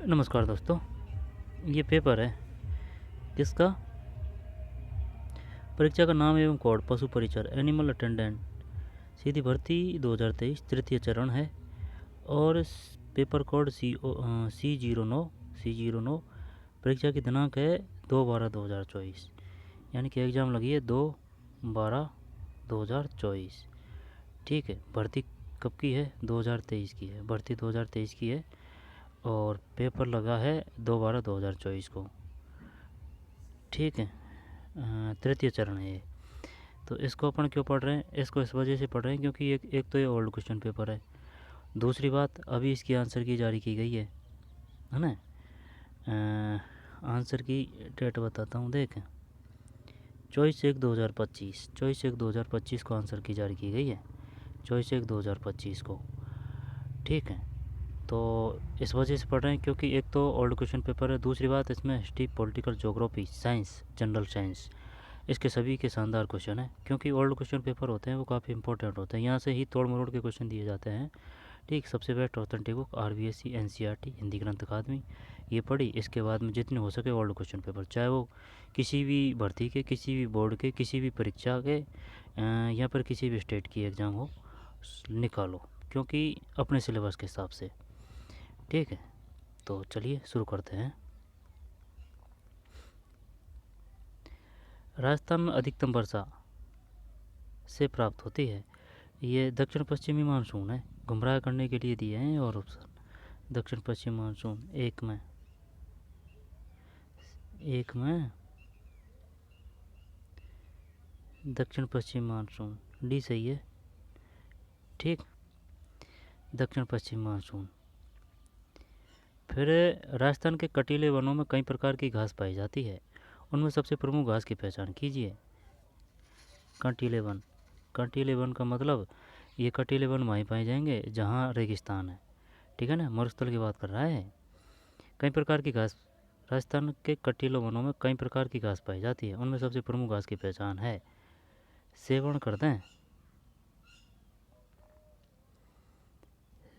नमस्कार दोस्तों। ये पेपर है किसका? परीक्षा का नाम एवं कोड पशु परिचर एनिमल अटेंडेंट सीधी भर्ती 2023 तृतीय चरण है। और पेपर कोड C09 परीक्षा की दिनांक है 2/12/2024, यानी कि एग्ज़ाम लगी है 2/12/2024। ठीक है। भर्ती कब की है? 2023 की है। भर्ती 2023 की है और पेपर लगा है 2/12/2024 को। ठीक है। तृतीय चरण है ये। तो इसको अपन क्यों पढ़ रहे हैं? इसको इस वजह से पढ़ रहे हैं क्योंकि एक तो ये ओल्ड क्वेश्चन पेपर है। दूसरी बात, अभी इसकी आंसर की जारी की गई है ना। आंसर की डेट बताता हूँ, देख 24/1/2025 को आंसर की जारी की गई है। 24/1/2025 को। ठीक है। तो इस वजह से पढ़ रहे हैं क्योंकि एक तो ओल्ड क्वेश्चन पेपर है, दूसरी बात इसमें history, political, geography, science, general science, इसके सभी के शानदार क्वेश्चन हैं। क्योंकि ओल्ड क्वेश्चन पेपर होते हैं वो काफ़ी इंपॉर्टेंट होते हैं, यहाँ से ही तोड़ मरोड़ के क्वेश्चन दिए जाते हैं। ठीक। सबसे best authentic book RBSC NCERT Hindi ग्रंथ अकादमी, ये पढ़ी। इसके बाद में जितने हो सके ओल्ड क्वेश्चन पेपर, चाहे वो किसी भी भर्ती के, किसी भी बोर्ड के, किसी भी परीक्षा के, या फिर किसी भी स्टेट की एग्ज़ाम हो, निकालो, क्योंकि अपने सिलेबस के हिसाब से। ठीक है। तो चलिए शुरू करते हैं। राजस्थान में अधिकतम वर्षा से प्राप्त होती है। ये दक्षिण पश्चिमी मानसून है, गुमराह करने के लिए दिए हैं और ऑप्शन। दक्षिण पश्चिम मानसून एक में दक्षिण पश्चिम मानसून डी सही है। ठीक। दक्षिण पश्चिम मानसून। फिर राजस्थान के कटीले वनों में कई प्रकार की घास पाई जाती है, उनमें सबसे प्रमुख घास की पहचान कीजिए। कंटीले वन। कंटीले वन का मतलब ये कटीले वन वहीं पाए जाएंगे जहाँ रेगिस्तान है। ठीक है ना, मरुस्थल की बात कर रहा है। कई प्रकार की घास, राजस्थान के कटीले वनों में कई प्रकार की घास पाई जाती है, उनमें सबसे प्रमुख घास की पहचान है। सेवण कर दें?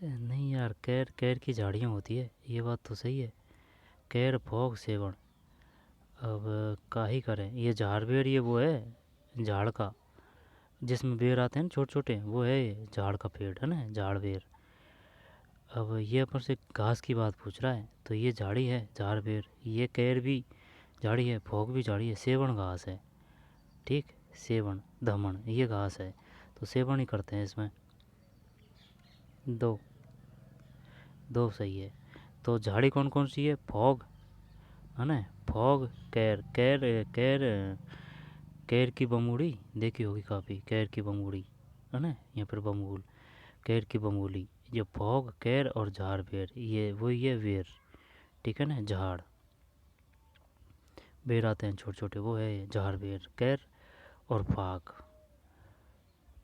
नहीं यार, कैर कैर की झाड़ियाँ होती है, ये बात तो सही है। कैर, फोग, सेवण। अब का ही करें, ये झाड़ बेर, ये वो है झाड़ का, जिसमें बेर आते हैं ना छोटे छोटे, वो है ये झाड़ का पेड़ है ना, झाड़ बेर। अब ये अपन से घास की बात पूछ रहा है, तो ये झाड़ी है झाड़ बेर, ये कैर भी झाड़ी है, फोग भी झाड़ी है, सेवण घास है। ठीक। सेवण, धमन, ये घास है, तो सेवण ही करते हैं इसमें। दो दो सही है। तो झाड़ी कौन कौन सी है? फॉग है ना, फॉग, कैर। कैर कैर कैर की बमूड़ी देखी होगी काफ़ी, कैर की बमूड़ी है ना, या फिर बमूल, कैर की बमूली। ये फॉग, कैर और झाड़ बेर, ये वही है वेर। ठीक है ना, झाड़ बेर आते हैं छोटे छोटे, वो है झाड़ बेर, कैर और फाग।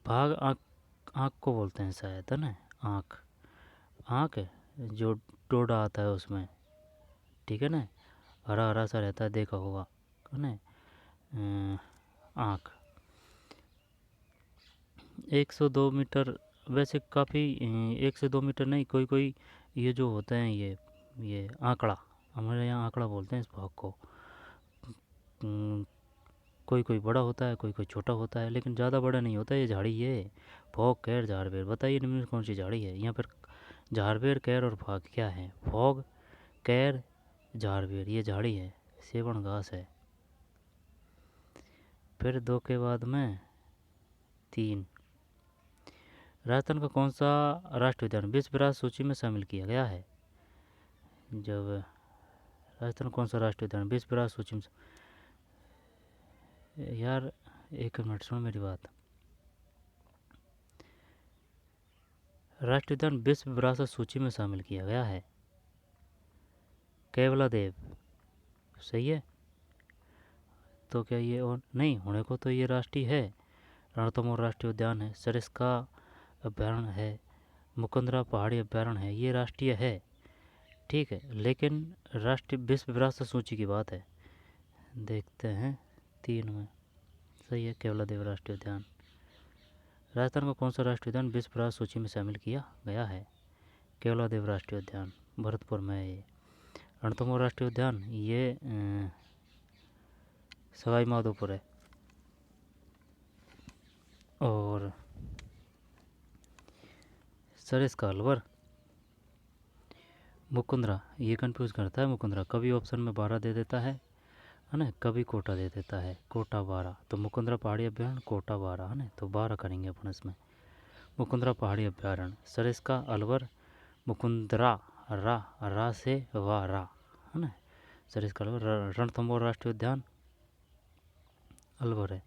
फाग आँख, आँख को बोलते हैं शायद है ना, आँख। आँख है जो डोडा आता है उसमें। ठीक है ना, हरा हरा सा रहता है, देखा होगा है ना। आँख। 102 मीटर, वैसे काफ़ी 1 से 2 मीटर नहीं, कोई कोई ये जो होते हैं ये आंकड़ा, हमारे यहाँ आंकड़ा बोलते हैं इस भाग को। अम, कोई कोई बड़ा होता है, कोई कोई छोटा होता है, लेकिन ज़्यादा बड़ा नहीं होता। ये झाड़ी ये फॉग, कैर, झाड़बेर, बताइए निम्न में कौन सी झाड़ी है? यहाँ पर झाड़बेर, कैर और फाग क्या है? फॉग, कैर, झाड़बेर, ये झाड़ी है, सेवण घास है। फिर दो के बाद में तीन। राजस्थान का कौन सा राष्ट्रीय उद्यान विश्व विरासत सूची में शामिल किया गया है? जब राजस्थान कौन सा राष्ट्रीय उद्यान विश्व विरासत सूची में, यार एक मिनट सुनो मेरी बात। राष्ट्रीय उद्यान विश्व विरासत सूची में शामिल किया गया है। केवला देव सही है। तो क्या ये और नहीं होने को, तो ये राष्ट्रीय है। रणथंभौर राष्ट्रीय उद्यान है, सरिस्का अभ्यारण्य है, मुकुंदरा पहाड़ी अभ्यारण्य है, ये राष्ट्रीय है। ठीक है, लेकिन राष्ट्रीय विश्व विरासत सूची की बात है। देखते हैं तीन में सही है, केवला देव राष्ट्रीय उद्यान। राजस्थान का कौन सा राष्ट्रीय उद्यान विश्व विरासत सूची में शामिल किया गया है? केवला देव राष्ट्रीय उद्यान, भरतपुर में है ये। रणथंभौर राष्ट्रीय उद्यान ये सवाई माधोपुर है। और सरिस्का अलवर, मुकुंदरा, ये कंफ्यूज करता है मुकुंदरा, कभी ऑप्शन में 12 दे देता है ना, कभी कोटा दे देता है, कोटा 12, तो मुकुंदरा पहाड़ी अभ्यारण्य कोटा 12 है ना, तो 12 करेंगे अपन इसमें, मुकुंदरा पहाड़ी अभ्यारण्य। सरिस्का अलवर, मुकुंदरा रा से रा है ना, सरिस्का अलवर। रणथंभौर राष्ट्रीय उद्यान अलवर है,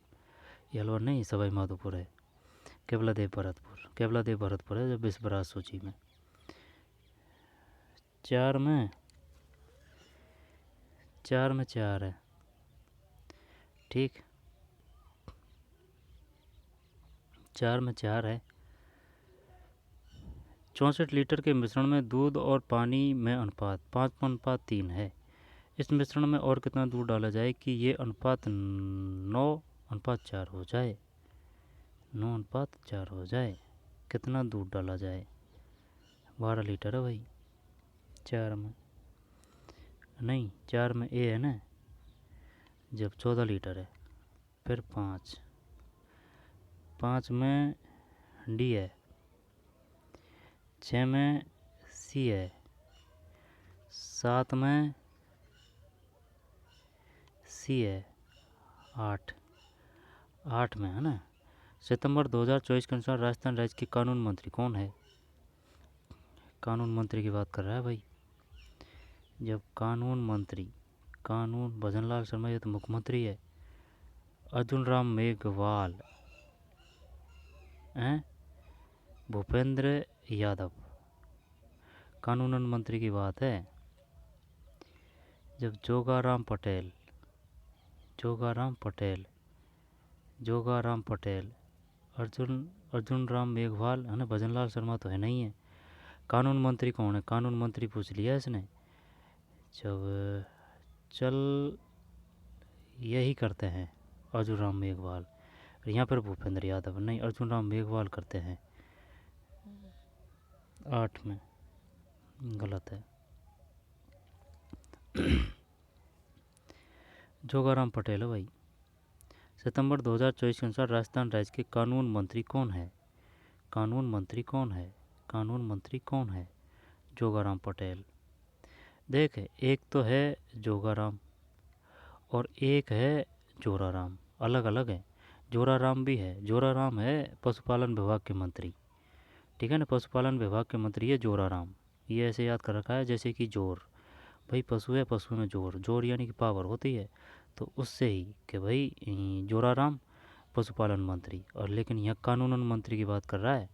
ये अलवर नहीं सवाई माधोपुर है। केवलादेव भरतपुर है जो विश्वराज सूची में। 4 में 4 है, ठीक, 4 में 4 है। 64 लीटर के मिश्रण में दूध और पानी में अनुपात 5:3 है। इस मिश्रण में और कितना दूध डाला जाए कि ये अनुपात 9:4 हो जाए, 9:4 हो जाए। कितना दूध डाला जाए? 12 लीटर है भाई। 4 में नहीं, 4 में ए है ना, जब 14 लीटर है। फिर 5 में डी है, 6 में सी है, 7 में सी है, 8 में है ना। सितंबर 2024 के अनुसार राजस्थान राज्य के कानून मंत्री कौन है? कानून मंत्री की बात कर रहा है भाई। जब कानून मंत्री, कानून भजनलाल शर्मा, ये तो मुख्यमंत्री है। अर्जुन राम मेघवाल हैं, भूपेंद्र यादव, कानून मंत्री की बात है। जब जोगाराम पटेल, अर्जुन राम मेघवाल है ना, भजनलाल शर्मा तो है नहीं है। कानून मंत्री कौन है? कानून मंत्री पूछ लिया इसने। जब चल यही करते हैं अर्जुन राम मेघवाल, यहाँ पर भूपेंद्र यादव नहीं, अर्जुन राम मेघवाल करते हैं। 8 में गलत है। जोगाराम पटेल है भाई। सितंबर 2024 के अनुसार राजस्थान राज्य के कानून मंत्री कौन है? कानून मंत्री कौन है? जोगाराम पटेल। देख, एक तो है जोगाराम और एक है जोराराम, अलग अलग है। जोराराम भी है, जोराराम है पशुपालन विभाग के मंत्री, ठीक है ना, पशुपालन विभाग के मंत्री है जोराराम। ये ऐसे याद कर रखा है जैसे कि जोर, भाई पशु है, पशु में जोर यानी कि पावर होती है, तो उससे ही कि भाई जोराराम पशुपालन मंत्री। और लेकिन यहाँ कानून मंत्री की बात कर रहा है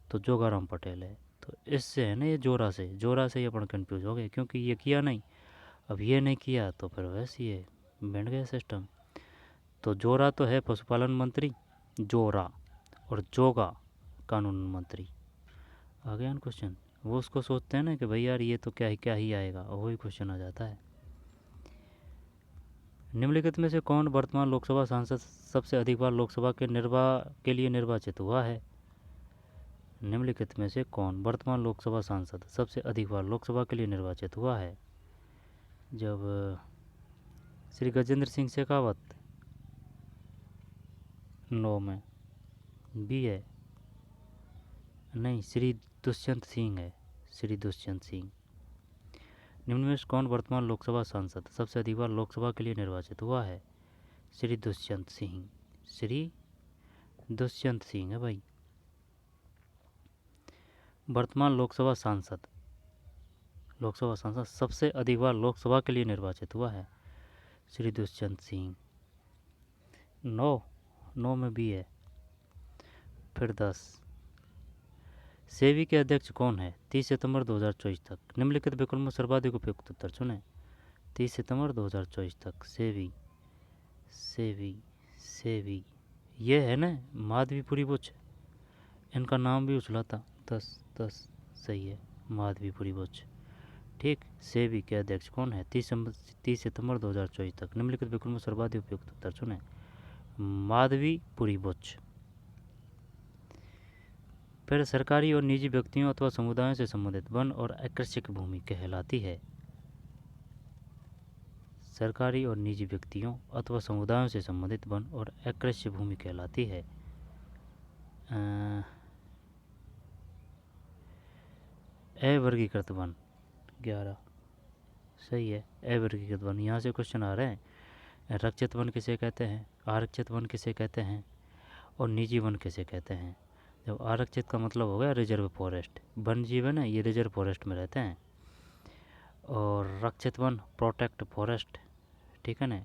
तो जोगाराम पटेल है। तो इससे है ना, ये जोरा से ही अपन कन्फ्यूज हो गए, क्योंकि ये किया नहीं, अब ये नहीं किया तो फिर वैसे ये बैठ गया सिस्टम। तो जोरा तो है पशुपालन मंत्री, जोरा, और जोगा कानून मंत्री। आ गया ना क्वेश्चन। वो उसको सोचते हैं ना कि भाई यार ये तो क्या ही आएगा, और वही क्वेश्चन आ जाता है। निम्नलिखित में से कौन वर्तमान लोकसभा सांसद सबसे अधिक बार लोकसभा के लिए निर्वाचित हुआ है? निम्नलिखित में से कौन वर्तमान लोकसभा सांसद सबसे अधिक बार लोकसभा के लिए निर्वाचित हुआ है? जब श्री गजेंद्र सिंह शेखावत, 9 में बी है नहीं, श्री दुष्यंत सिंह है, श्री दुष्यंत सिंह। निम्न में से कौन वर्तमान लोकसभा सांसद सबसे अधिक बार लोकसभा के लिए निर्वाचित हुआ है? श्री दुष्यंत सिंह है भाई। वर्तमान लोकसभा सांसद सबसे अधिक बार लोकसभा के लिए निर्वाचित हुआ है श्री दुष्यंत सिंह। 9 में भी है। फिर 10, सेबी के अध्यक्ष कौन है 30 सितंबर 2024 तक? निम्नलिखित विकल्प में सर्वाधिक उपयुक्त उत्तर चुनें। 30 सितंबर 2024 तक सेबी ये है ना, माधवीपुरी बुच, इनका नाम भी उछला था। 10 सही है, माधवीपुरी बुच, ठीक। सेबी के अध्यक्ष कौन है 30 सितंबर 2024 तक? निम्नलिखित विकल्प में सर्वाधिक उपयुक्त उत्तर चुनें। माधवीपुरी बुच। फिर सरकारी और निजी व्यक्तियों अथवा समुदायों से संबंधित वन और आकर्षक भूमि कहलाती है। सरकारी और निजी व्यक्तियों अथवा समुदायों से संबंधित वन और अकृषि भूमि कहलाती है। अवर्गीकृत वन 11 सही है। अवर्गीकृत वन, यहाँ से क्वेश्चन आ रहे हैं। रक्षित वन किसे कहते हैं, आरक्षित वन किसे कहते हैं और निजी वन किसे कहते हैं। जब आरक्षित का मतलब हो गया रिजर्व फॉरेस्ट, वन जीवन है ये रिजर्व फॉरेस्ट में रहते हैं। और रक्षित वन प्रोटेक्ट फॉरेस्ट, ठीक है ना,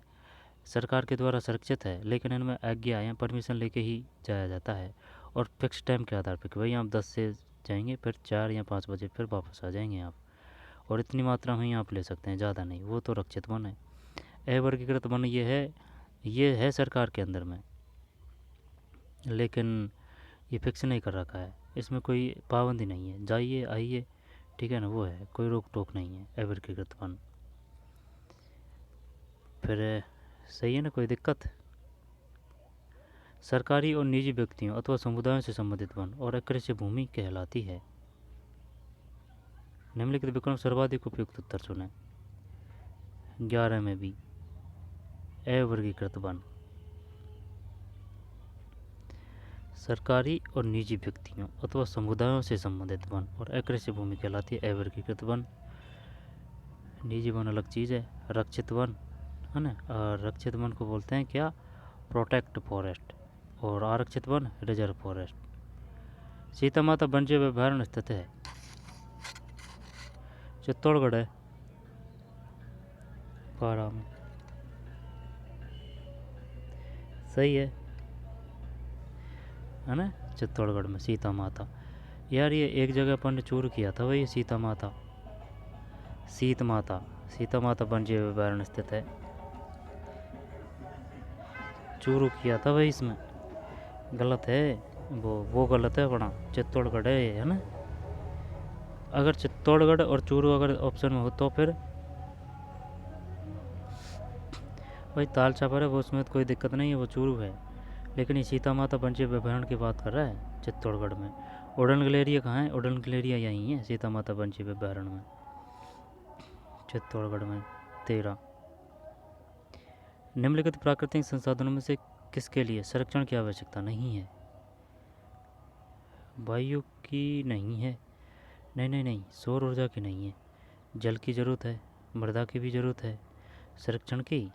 सरकार के द्वारा सुरक्षित है, लेकिन इनमें आज्ञा या परमिशन लेके ही जाया जाता है और फिक्स टाइम के आधार पर कि भाई आप 10 से जाएंगे, फिर 4 या 5 बजे फिर वापस आ जाएंगे आप, और इतनी मात्रा में ही आप ले सकते हैं, ज़्यादा नहीं, वो तो रक्षित वन है। अवर्गीकृत वन ये है सरकार के अंदर में, लेकिन ये फिक्स नहीं कर रखा है, इसमें कोई पाबंदी नहीं है, जाइए आइए, ठीक है ना, वो है, कोई रोक टोक नहीं है अवर्गीकृत वन। फिर सही है ना, कोई दिक्कत। सरकारी और निजी व्यक्तियों अथवा समुदायों से संबंधित वन और अकृषि भूमि कहलाती है। निम्नलिखित विकल्प सर्वाधिक उपयुक्त उत्तर चुनें। 11 में भी अवर्गीकृत वन, सरकारी और निजी व्यक्तियों अथवा समुदायों से संबंधित वन और अकृषि भूमि कहलाती है अवर्गीकृत वन। निजी वन अलग चीज़ है, रक्षित वन है ना, और रक्षित वन को बोलते हैं क्या, प्रोटेक्ट फॉरेस्ट, और आरक्षित वन रिजर्व फॉरेस्ट। सीता माता वन्यजीव अभयारण्य स्थित है चित्तौड़गढ़ है, पारा में, सही है ना, चित्तौड़गढ़ में सीता माता। यार ये एक जगह अपन ने चूर किया था भाई, सीता माता वन्यजीव अभयारण्य स्थित है, चूरू किया था भाई, इसमें गलत है, वो गलत है अपना, चित्तौड़गढ़ है ना। अगर चित्तौड़गढ़ और चूरू अगर ऑप्शन में हो तो फिर भाई ताल छापर है वो, उसमें तो कोई दिक्कत नहीं है, वो चूरू है, लेकिन ये सीता माता वन्यजीव अभयारण्य की बात कर रहा है चित्तौड़गढ़ में। उड़न गलेरिया कहाँ है, उड़न गलेरिया यहीं है सीता माता वन्यजीव अभयारण्य में, चित्तौड़गढ़ में। 13 निम्नलिखित प्राकृतिक संसाधनों में से किसके लिए संरक्षण की आवश्यकता नहीं है। वायु की नहीं है, नहीं, सौर ऊर्जा की नहीं है, जल की ज़रूरत है, मृदा की भी ज़रूरत है, संरक्षण की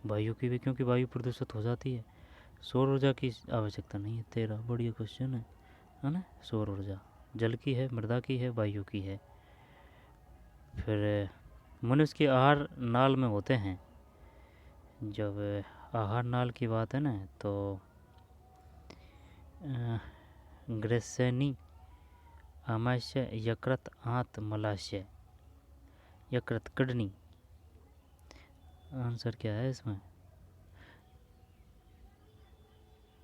वायु की भी, क्योंकि वायु प्रदूषित हो जाती है, सौर ऊर्जा की आवश्यकता नहीं है। 13 बढ़िया क्वेश्चन है ना, सौर ऊर्जा, जल की है, मृदा की है, वायु की है। फिर मनुष्य के आहार नाल में होते हैं, जब आहार नाल की बात है ना तो ग्रेसेनी, आमाशय, यकृत, आंत, मलाशय, यकृत, किडनी, आंसर क्या है इसमें,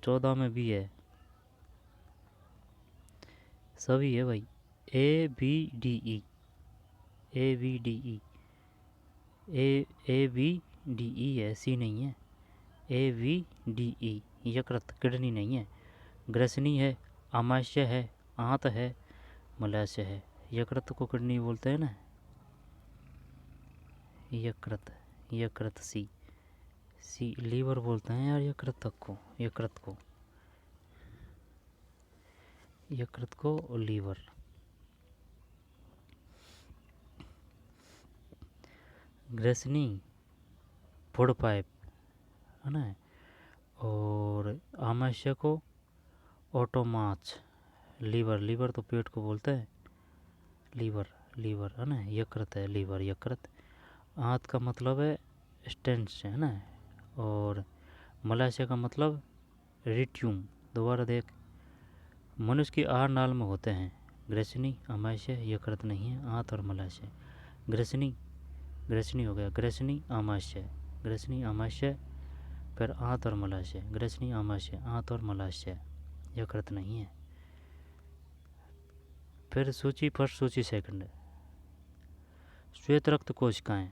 14 में भी है, सभी है भाई, A B D E, A B D E, A B D E है, सी नहीं है, ए वी डी ई, यकृत, किडनी नहीं है, ग्रसनी है, आमाशय है, आंत है, मलाशय है। यकृत को किडनी बोलते हैं ना, यकृत सी लीवर बोलते हैं यार, यकृत को लीवर। ग्रेसनी फूड पाइप है ना, और आमाशय को ऑटोमाच, लीवर तो पेट को बोलते हैं, लीवर है ना, यकृत है, लीवर यकृत। आंत का मतलब है स्टेंस है ना, और मलाशय का मतलब रिट्यूम। दोबारा देख, मनुष्य की आहार नाल में होते हैं ग्रेसनी, आमाशय, यकृत नहीं है, आंत और मलाशय। ग्रेसनी हो गया, ग्रेसनी आमाशय, फिर आंत और मलाशय, ग्रेसनी आमाशय, आंत और मलाशय, यकृत नहीं है। फिर सूची फर्स्ट, सूची सेकंड। श्वेत रक्त कोशिकाएं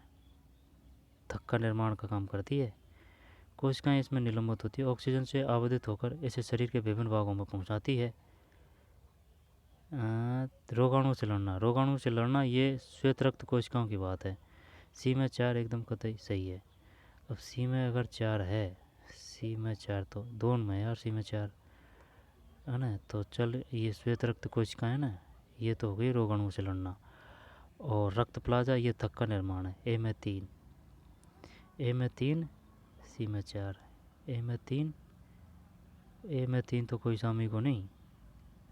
थक्का का निर्माण का काम करती है। कोशिकाएं इसमें निलंबित होती है, ऑक्सीजन से आवधित होकर इसे शरीर के विभिन्न भागों में पहुंचाती है। रोगाणु से लड़ना ये श्वेत रक्त कोशिकाओं की बात है। सी में 4 एकदम कतई सही है। अब सी में अगर 4 है, सी में 4 तो दोन में यार, सी में 4 है ना। तो चल ये श्वेत रक्त कोशिका है ना, ये तो हो गई रोगाणु से लड़ना। और रक्त प्लाजा ये थक का निर्माण है। ए में 3, ए में 3, सी में 4, ए में 3, ए में 3 तो कोई सामी को नहीं,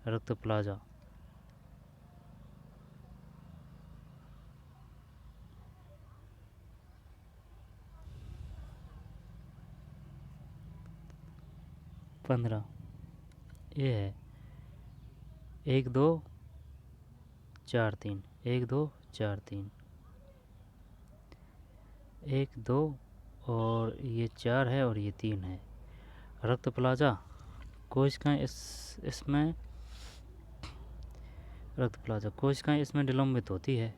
रक्त प्लाजा। पंद्रह ये है 1 2 4 3, 1 2 4 3, 1 2 और ये 4 है और ये 3 है। रक्त प्लाजा कोशिकाएं इसमें रक्त प्लाजा कोशिकाएं इसमें निलंबित होती है,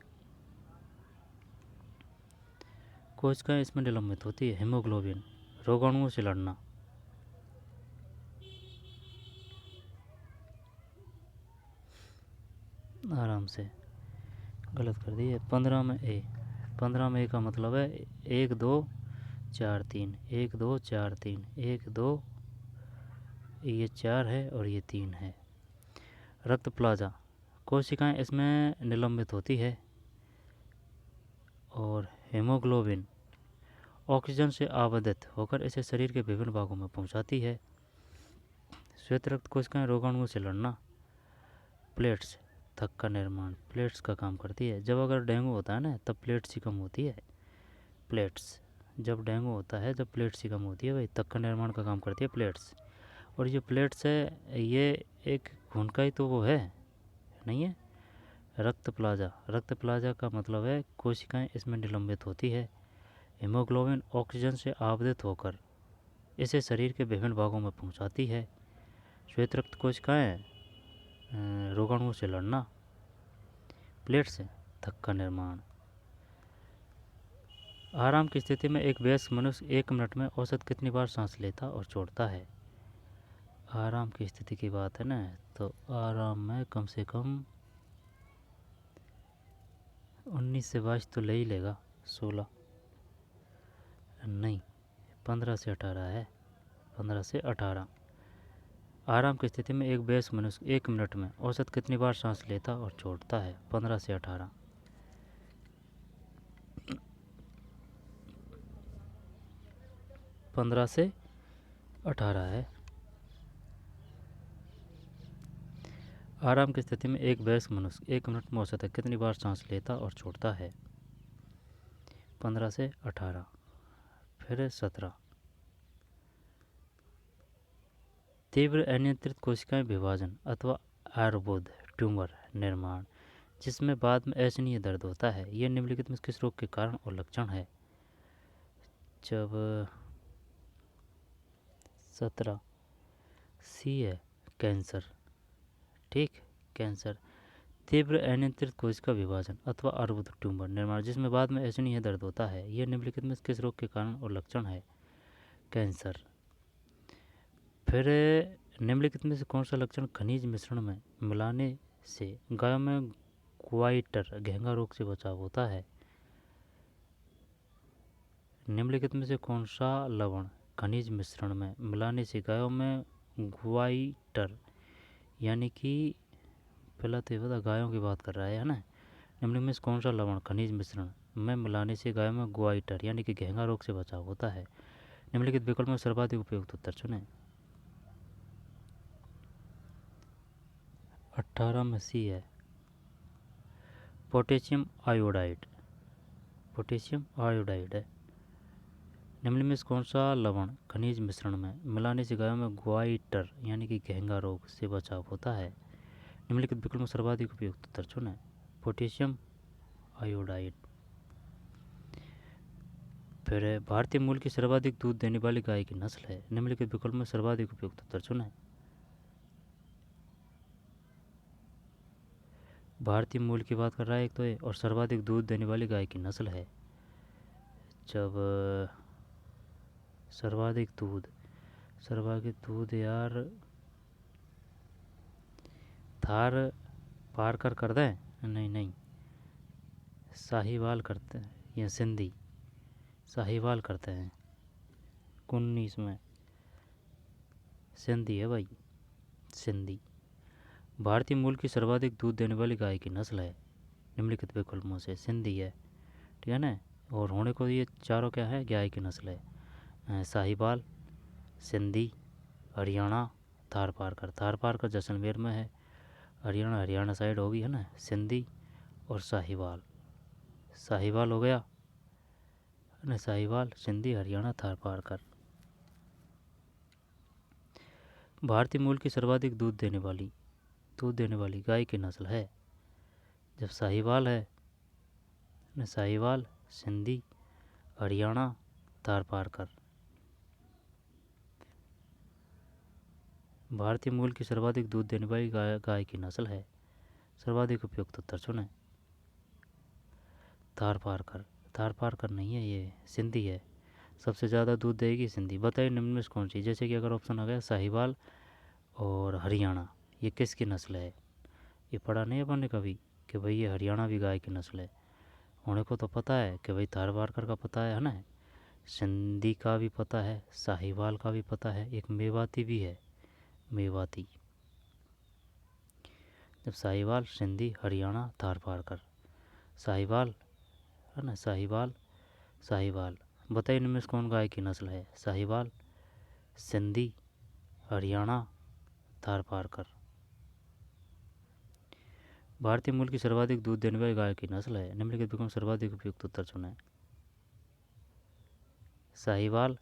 कोशिकाएं इसमें निलंबित होती है। हीमोग्लोबिन रोगाणुओं से लड़ना। आराम से गलत कर दिए। 15 में ए, 15 में ए का मतलब है 1 2 4 3, 1 2 4 3, 1 2 ये 4 है और ये 3 है। रक्त प्लाजा कोशिकाएं इसमें निलंबित होती है। और हीमोग्लोबिन ऑक्सीजन से आबद्धित होकर इसे शरीर के विभिन्न भागों में पहुंचाती है। श्वेत रक्त कोशिकाएं रोगाणुओं से लड़ना। प्लेट्स थक का निर्माण, प्लेट्स का काम करती है। जब अगर डेंगू होता है ना तब प्लेट्स ही कम होती है। प्लेट्स जब डेंगू होता है जब प्लेट्स ही कम होती है भाई, थक का निर्माण का काम करती है प्लेट्स। और ये प्लेट्स है ये एक खून का ही तो वो है नहीं है। रक्त प्लाजा, रक्त प्लाजा का मतलब है कोशिकाएं इसमें निलंबित होती है। हीमोग्लोबिन ऑक्सीजन से आबद्धित होकर इसे शरीर के विभिन्न भागों में पहुंचाती है। श्वेत रक्त कोशिकाएं रोगाणुओं से लड़ना। प्लेट्स थक का निर्माण। आराम की स्थिति में एक वयस्क मनुष्य 1 मिनट में औसत कितनी बार सांस लेता और छोड़ता है। आराम की स्थिति की बात है ना, तो आराम में कम से कम 19 से 22 तो ले ही लेगा। 16 नहीं, 15 से 18 है, 15 से 18। आराम की स्थिति में एक वयस्क मनुष्य 1 मिनट में औसत कितनी बार सांस लेता और छोड़ता है। 15 से 18। 15 से 18 है। आराम की स्थिति में एक वयस्क मनुष्य 1 मिनट में औसत कितनी बार सांस लेता और छोड़ता है। 15 से 18। फिर 17। तीव्र अनियंत्रित कोशिकाएं विभाजन अथवा अर्बुद ट्यूमर निर्माण जिसमें बाद में अशनीय दर्द होता है, यह निम्नलिखित में किस रोग के कारण और लक्षण है। जब 17 सी है कैंसर, ठीक, कैंसर। तीव्र अनियंत्रित कोशिका विभाजन अथवा अर्बुद ट्यूमर निर्माण जिसमें बाद में अशनीय दर्द होता है, यह निम्नलिखित में किस रोग के कारण और लक्षण है। कैंसर। फिर निम्नलिखित में से कौन सा लक्षण खनिज मिश्रण में मिलाने से गायों में ग्वाइटर घेंगा रोग से बचाव होता है। निम्नलिखित में से कौन सा लवण खनिज मिश्रण में मिलाने से गायों में ग्वाइटर, यानी कि पहला तो ये बता गायों की बात कर रहा है ना। निम्नलिखित में से कौन सा लवण खनिज मिश्रण में मिलाने से गायों में ग्वाइटर यानी कि घेंगा रोग से बचाव होता है। निम्नलिखित विकल्प में सर्वाधिक उपयुक्त उत्तर चुनें। 18 में सी है पोटेशियम आयोडाइड, पोटेशियम आयोडाइड है। निम्न में से कौन सा लवण खनिज मिश्रण में मिलाने से गायों में ग्वाइटर यानी कि घेंगा रोग से बचाव होता है। निम्नलिखित विकल्प में सर्वाधिक उपयुक्त उत्तर चुनें। Potassium iodide. फिर भारतीय मूल की सर्वाधिक दूध देने वाली गाय की नस्ल है। निम्नलिखित विकल्प में सर्वाधिक उपयुक्त उत्तर चुनें। भारतीय मूल की बात कर रहा है एक तो ये, और सर्वाधिक दूध देने वाली गाय की नस्ल है। जब सर्वाधिक दूध यार थार पारकर कर दें, नहीं साहिवाल करते हैं या सिंधी, साहिवाल करते हैं। 19 में सिंधी है भाई, सिंधी। भारतीय मूल की सर्वाधिक दूध देने वाली गाय की नस्ल है निम्नलिखित विकल्पों से, सिंधी है, ठीक है ना। और होने को ये चारों क्या है, गाय की नस्ल है। साहिवाल, सिंधी, हरियाणा, थार पारकर। थार पारकर जैसलमेर में है, हरियाणा साइड होगी है ना। सिंधी और साहिवाल, साहिवाल हो गया है ना, साहिवाल, सिंधी, हरियाणा, थार पारकर। भारतीय मूल की सर्वाधिक दूध देने वाली गाय की नस्ल है, जब साहिवाल है ना, साहिवाल, सिंधी, हरियाणा, थार पारकर। भारतीय मूल की सर्वाधिक दूध देने वाली गाय की नस्ल है, सर्वाधिक उपयुक्त उत्तर चुने। थार पारकर, थार पारकर नहीं है, ये सिंधी है, सबसे ज़्यादा दूध देगी सिंधी। बताइए निम्न में से कौन सी, जैसे कि अगर ऑप्शन आ गया साहिवाल और हरियाणा, ये किसकी नस्ल है। ये पढ़ा नहीं है अपन ने कभी कि भाई ये हरियाणा भी गाय की नस्ल है। होने को तो पता है कि भाई थार पारकर का पता है ना, सिंधी का भी पता है, साहिवाल का भी पता है, एक मेवाती भी है, मेवाती। जब साहिवाल, सिंधी, हरियाणा, थार पारकर। साहिवाल है ना, साहिवाल, साहिवाल। बताइए इनमें से कौन गाय की नस्ल है, साहिवाल, सिंधी, हरियाणा, थार पारकर। भारतीय मूल की सर्वाधिक दूध देने वाली गाय की नस्ल है निम्नलिखित विकल्प सर्वाधिक उपयुक्त उत्तर चुनें। साहिवाल,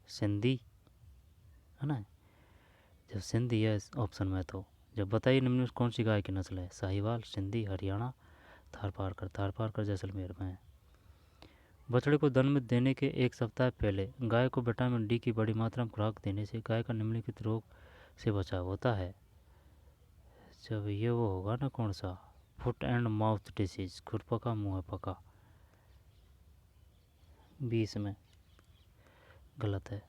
सिंधी है ना, जब सिंधी है ऑप्शन में तो जब बताइए निम्न में कौन सी गाय की नस्ल है, साहिवाल, सिंधी, हरियाणा, थार पारकर। थार पारकर जैसलमेर में है। बछड़े को जन्म देने के एक सप्ताह पहले गाय को विटामिन डी की बड़ी मात्रा में खुराक देने से गाय का निम्नलिखित रोग से बचाव होता है। जब ये वो होगा ना, कौन सा, फुट एंड माउथ डिसीज, खुरपका मुँह पका। 20 में गलत है,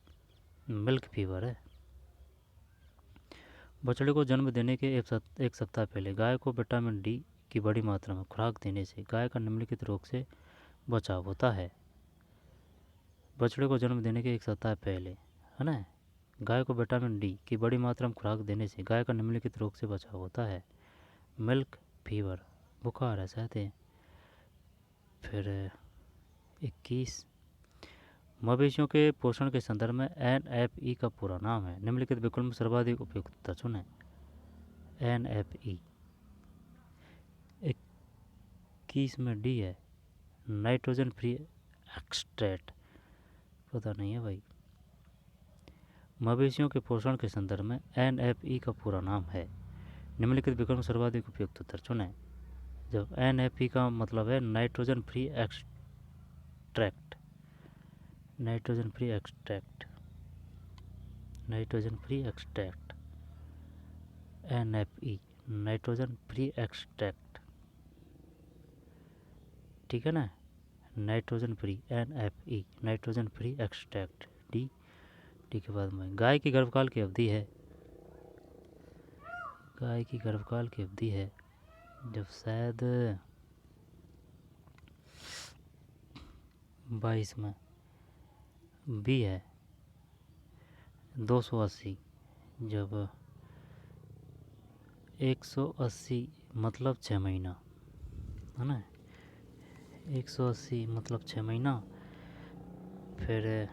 मिल्क फीवर है। बछड़े को जन्म देने के एक सप्ताह पहले गाय को विटामिन डी की बड़ी मात्रा में खुराक देने से गाय का निम्नलिखित रोग से बचाव होता है। बछड़े को जन्म देने के एक सप्ताह पहले है ना, गाय को विटामिन डी की बड़ी मात्रा में खुराक देने से गाय का निम्नलिखित रोग से बचाव होता है। मिल्क फीवर, बुखार है शायद। फिर 21, मवेशियों के पोषण के संदर्भ में NFE का पूरा नाम है निम्नलिखित विकल्प में सर्वाधिक उपयुक्त उत्तर चुनें। NFE 21 में डी है, नाइट्रोजन फ्री एक्सट्रैक्ट, पता नहीं है भाई। मवेशियों के पोषण के संदर्भ में NFE का पूरा नाम है निम्नलिखित विकल्प में सर्वाधिक उपयुक्त उत्तर चुनें। जब NFE का मतलब है nitrogen free extract, nitrogen free extract, nitrogen free extract, NFE nitrogen free extract, ठीक है ना, nitrogen free NFE nitrogen free extract. D के बाद में गाय की गर्भकाल की अवधि है, गाय की गर्भकाल की अवधि है जब शायद 22 में बी है 280, जब 180 मतलब 6 महीना है ना, 180 मतलब 6 महीना। फिर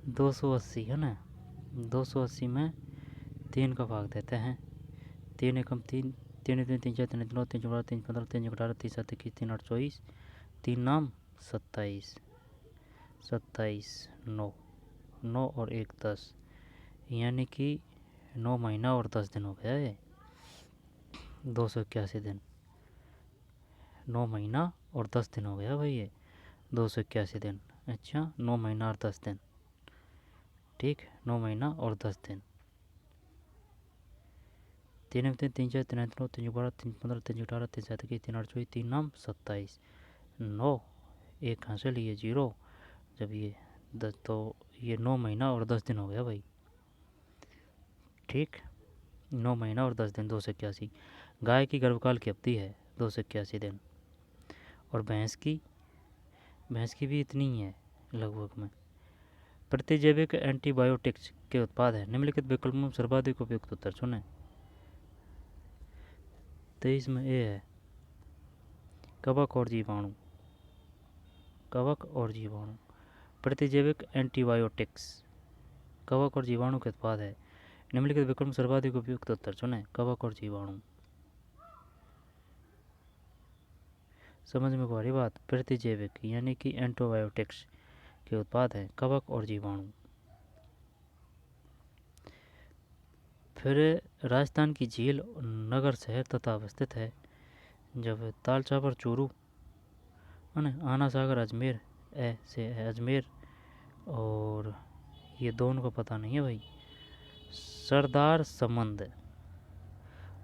280 है ना, 280 में 3 का भाग देते हैं, 3 एकम 3, 3 3 3 4 3 9 3 4 3 15 3 18 3 7 21 3 8 24, 3 नाम 27, 27 9 9 और 1 10, यानी कि 9 महीना और 10 दिन हो गया है, 281 दिन, 9 महीना और 10 दिन हो गया भाई ये, 281 दिन। अच्छा, 9 महीना और 10 दिन, ठीक, 9 महीना और 10 दिन। 3 3 3 4 3 9 3 12 3 15 3 18 3 7 21 3 8 24 3 नाम 27, 9 एक कहाँ से लिए 0, जब ये 10 तो ये 9 महीना और 10 दिन हो गया भाई, ठीक, 9 महीना और 10 दिन, 281। गाय की गर्भकाल की अवधि है 281 दिन। और भैंस की भी इतनी ही है लगभग में। प्रतिजैविक एंटीबायोटिक्स के उत्पाद है, निम्नलिखित विकल्पों में सर्वाधिक उपयुक्त उत्तर चुनें। 23 में ए है कवक और जीवाणु। कवक और जीवाणु। प्रतिजैविक एंटीबायोटिक्स कवक और जीवाणु के उत्पाद है, निम्नलिखित विकल्प में सर्वाधिक उपयुक्त उत्तर चुनें। कवक और जीवाणु। समझ में को आ रही बात? प्रतिजैविक यानी कि एंटीबायोटिक्स के उत्पाद हैं कवक और जीवाणु। फिर राजस्थान की झील नगर शहर तथा अवस्थित है। जब ताल चापर चूरू है ना, आना सागर अजमेर से है अजमेर, और ये दोनों का पता नहीं है भाई। सरदार समंद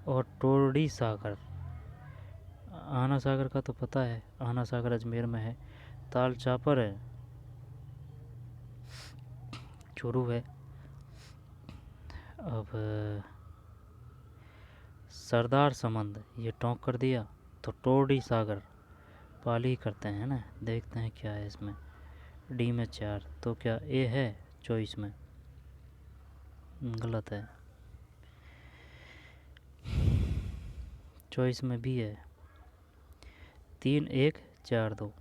और टोरडी सागर। आना सागर का तो पता है, आना सागर अजमेर में है। ताल चापर है चूरू है। अब सरदार समंद ये टोंक कर दिया, तो टोरडी सागर पाली करते हैं ना। देखते हैं क्या है इसमें। डी में 4, तो क्या ए है चॉइस में? गलत है, चॉइस में भी है। 3 1 4 2,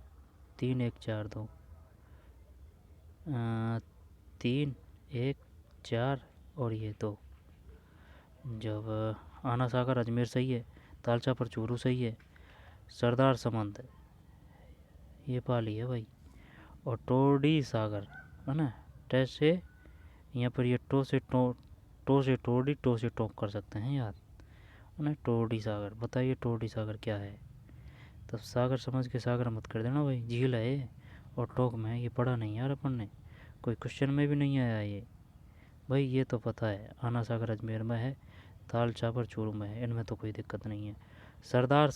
3 1 4 2, 3 1 4 और ये 2। जब आना सागर अजमेर सही है, तालचा पर चूरू सही है, सरदार समंद ये पाली है भाई, और टोरडी सागर है ना। टे से यहाँ पर ये टो से टोरडी, टो से टोक कर सकते हैं याद है ना। टोरडी सागर, बताइए टोरडी सागर क्या है? तब सागर समझ के सागर मत कर देना भाई, झील है ये और टोक में है। ये पढ़ा नहीं यार अपन ने, कोई क्वेश्चन में भी नहीं आया ये भाई। ये तो पता है आना सागर अजमेर में है, ताल चापर चूरू में है, इनमें तो कोई दिक्कत नहीं है। सरदार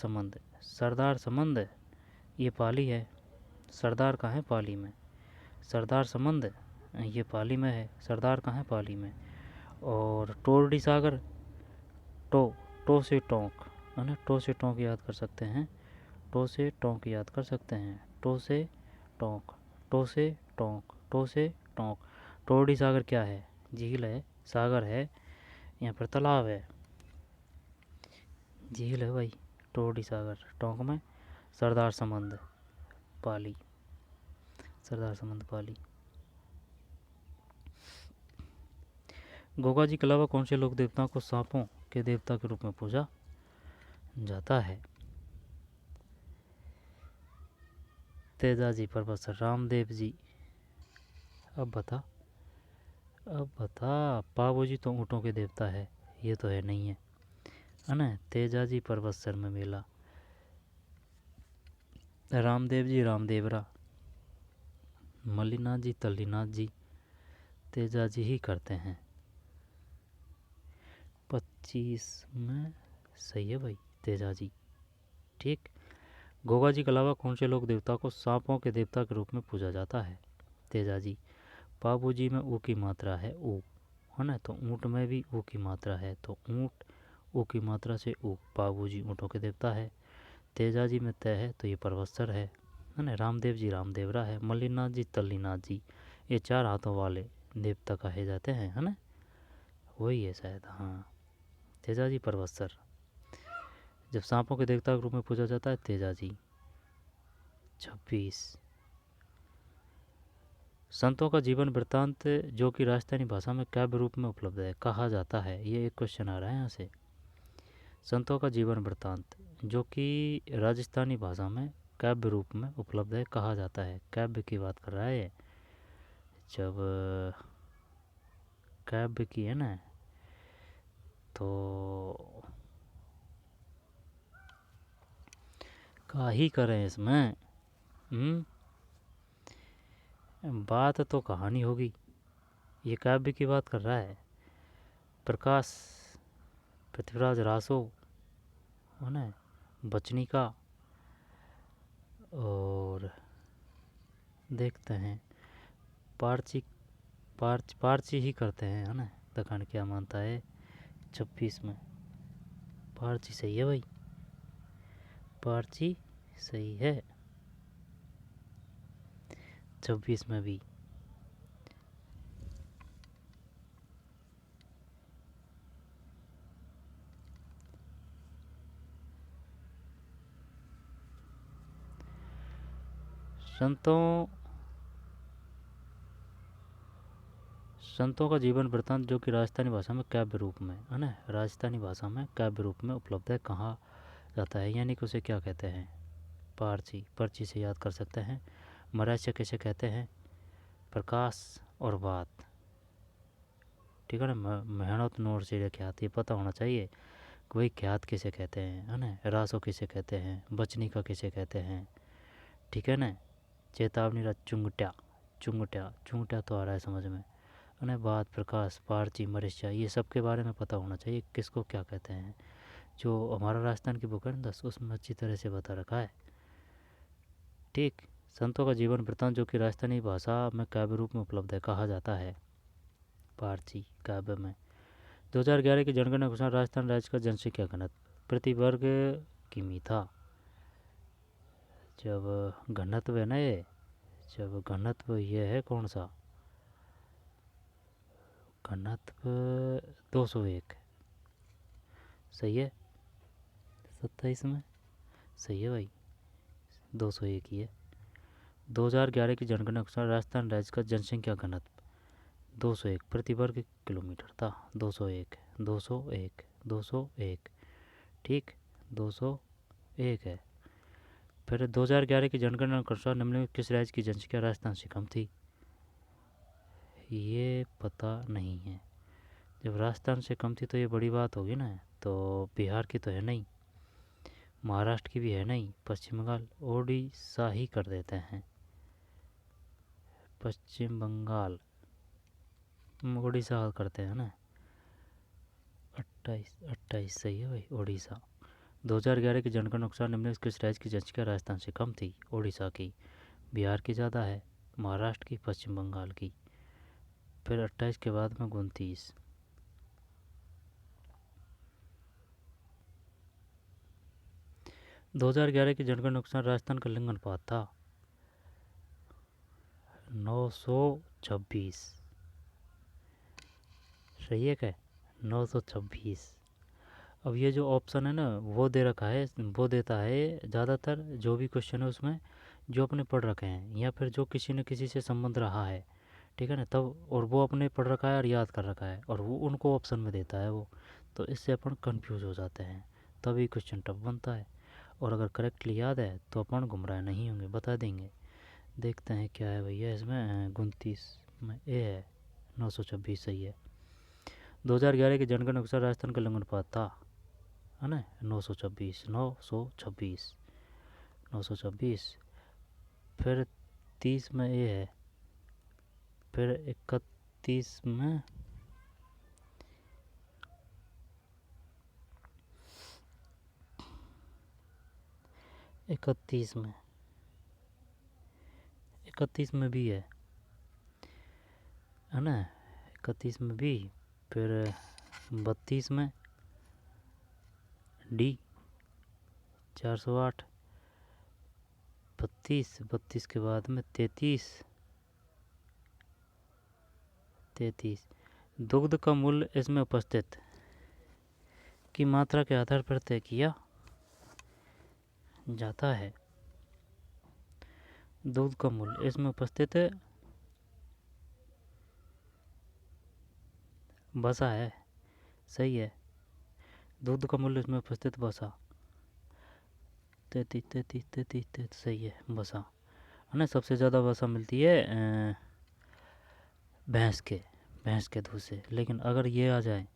समंद ये पाली है। सरदार कहाँ है? पाली में। सरदार समंद ये पाली में है, सरदार कहाँ है? पाली में। और टोरडी सागर टो से टोंक है ना, टो से टोंक याद कर सकते हैं, टो से टोंक याद कर सकते हैं, टो से टोंक, टो से टोंक, टो से टोंक। टोरडी सागर क्या है? झील है, सागर है, यहाँ पर तालाब है, झील है भाई। टोरडी सागर टोंक में, सरदार समंद पाली, सरदार समंद पाली। गोगा जी के अलावा कौन से लोक देवताओं को सांपों के देवता के रूप में पूजा जाता है? तेजाजी, प्रोफेसर रामदेव जी। अब बता पावो जी तो ऊँटों के देवता है, ये तो है नहीं है ना। तेजाजी परबतसर में मेला। रामदेव जी रामदेवरा, मल्लीनाथ जी तल्लीनाथ जी, तेजाजी ही करते हैं। 25 में सही है भाई, तेजाजी ठीक। गोगा जी के अलावा कौन से लोक देवता को सांपों के देवता के रूप में पूजा जाता है? तेजाजी। पाबू जी में ऊ की मात्रा है ऊ है ना, तो ऊँट में भी ऊ की मात्रा है, तो ऊँट ऊ की मात्रा से ऊ, पाबू जी ऊँटों के देवता है। तेजाजी में तय है, तो ये परवत्सर है ना। रामदेव जी रामदेवरा है, मल्लीनाथ जी तल्लीनाथ जी ये 4 हाथों वाले देवता कहे जाते हैं है ना, वही है शायद। हाँ, तेजाजी परवत्सर। जब सांपों के देवता के रूप में पूजा जाता है तेजाजी। 26 संतों का जीवन वृत्तांत जो कि राजस्थानी भाषा में काव्य रूप में उपलब्ध है कहा जाता है। ये एक क्वेश्चन आ रहा है यहाँ से। संतों का जीवन वृत्तांत जो कि राजस्थानी भाषा में काव्य रूप में उपलब्ध है कहा जाता है। काव्य की बात कर रहा है, जब काव्य की है ना, तो का ही करें इसमें। बात तो कहानी होगी, ये काव्य की बात कर रहा है। प्रकाश पृथ्वीराज रासो है ना, बचनी का, और देखते हैं पारची ही करते हैं है ना। दखन क्या मानता है 26 में? पारची सही है भाई, पारची सही है। 26 में भी। संतों संतों का जीवन वृत्तांत जो कि राजस्थानी भाषा में काव्य रूप में है ना, राजस्थानी भाषा में काव्य रूप में उपलब्ध है, कहाँ जाता है, यानी कि उसे क्या कहते हैं? पारची, पर्ची से याद कर सकते हैं। मराठा कैसे कहते हैं? प्रकाश और बात, ठीक है ना। मेहनत नोट से ख्यात, ये पता होना चाहिए कि भाई ख्यात किसे कहते हैं, है ना। रासो किसे कहते हैं, बचनी का किसे कहते हैं, ठीक है ना। चेतावनी रात चुंगट्या, चुंगट्या चुंगट्या तो आ रहा है समझ में, है ना। बात, प्रकाश, पारची, मरिचा, ये सब के बारे में पता होना चाहिए किसको क्या कहते हैं। जो हमारा राजस्थान की बुक है ना 10, उसमें अच्छी तरह से बता रखा है, ठीक। संतों का जीवन वृत्तांत जो कि राजस्थानी भाषा में काव्य रूप में उपलब्ध है, कहा जाता है पारची काव्य में। 2011 की जनगणना के अनुसार राजस्थान राज्य का जनसंख्या घनत्व प्रति वर्ग किमी था। जब घनत्व है ना ये, जब घनत्व ये है कौन सा घनत्व, 201 सही है। 27 में सही है भाई, 201 ही है। 2011 की जनगणना के अनुसार राजस्थान राज्य का जनसंख्या घनत्व 201 प्रति वर्ग किलोमीटर था। 201 201 201, ठीक, 201 है। फिर 2011 की जनगणना के अनुसार निम्नलिखित किस राज्य की जनसंख्या राजस्थान से कम थी? ये पता नहीं है। जब राजस्थान से कम थी तो ये बड़ी बात होगी ना, तो बिहार की तो है नहीं, महाराष्ट्र की भी है नहीं, पश्चिम बंगाल, ओडिशा ही कर देते हैं। पश्चिम बंगाल, उड़ीसा करते हैं ना। 28 सही है भाई, उड़ीसा। 2011 की जनगणना के अनुसार निम्नलिखित किस राज्य की जनसंख्या राजस्थान से कम थी? उड़ीसा की। बिहार की ज़्यादा है, महाराष्ट्र की, पश्चिम बंगाल की। फिर 28 के बाद में 29। दो 2011 की जनगणना के अनुसार राजस्थान का लिंग अनुपात था 926, सही है क्या? 926। अब ये जो ऑप्शन है ना वो दे रखा है, वो देता है ज़्यादातर जो भी क्वेश्चन है उसमें जो अपने पढ़ रखे हैं या फिर जो किसी न किसी से संबंध रहा है, ठीक है ना, तब, और वो अपने पढ़ रखा है और याद कर रखा है और वो उनको ऑप्शन में देता है वो, तो इससे अपन कंफ्यूज हो जाते हैं, तभी क्वेश्चन टफ बनता है। और अगर करेक्टली याद है तो अपन गुमराह नहीं होंगे, बता देंगे। देखते हैं क्या है भैया इसमें, 29 में ए है, 926 सही है। 2011 की जनगणना के अनुसार राजस्थान का लिंग अनुपात था, है ना, 926 926 926। फिर 30 में ए है, फिर 31 में, इकतीस में, 31 में भी है ना, 31 में भी। फिर 32 में डी 408, 32 के बाद में 33। दुग्ध का मूल्य इसमें उपस्थित की मात्रा के आधार पर तय किया जाता है। दूध का मूल्य इसमें उपस्थित है, बसा है, सही है। दूध का मूल्य इसमें उपस्थित बसा, 33 सही है, बसा है ना। सबसे ज़्यादा वसा मिलती है भैंस के दूध से। लेकिन अगर ये आ जाए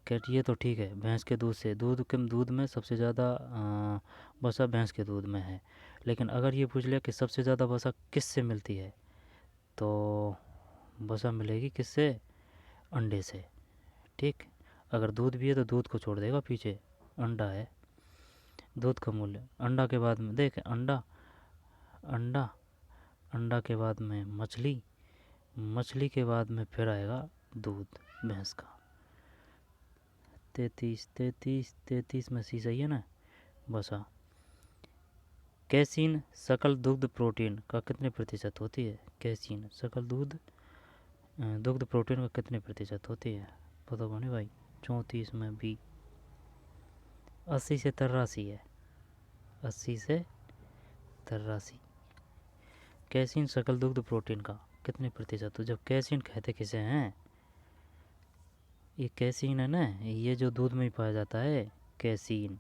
कि ये तो ठीक है, भैंस के दूध से, दूध में सबसे ज़्यादा वसा भैंस के दूध में है, लेकिन अगर ये पूछ लिया कि सबसे ज़्यादा वसा किस से मिलती है, तो वसा मिलेगी किससे? अंडे से, ठीक। अगर दूध भी है तो दूध को छोड़ देगा पीछे, अंडा है। दूध का मूल्य, अंडा के बाद में देख, अंडा अंडा के बाद में मछली के बाद में फिर आएगा दूध भैंस का। 33 में सी सही है ना। बस हाँ। कैसीन सकल दुग्ध प्रोटीन का कितने प्रतिशत होती है? कैसीन सकल दुग्ध प्रोटीन का कितने प्रतिशत होती है? पता कौन है भाई? 34 में बी। 80 से 83 है। 80 से 83। कैसीन सकल दुग्ध प्रोटीन का कितने प्रतिशत? तो जब कैसीन कहते किसे हैं? ये कैसीन है ना, ये जो दूध में ही पाया जाता है कैसीन।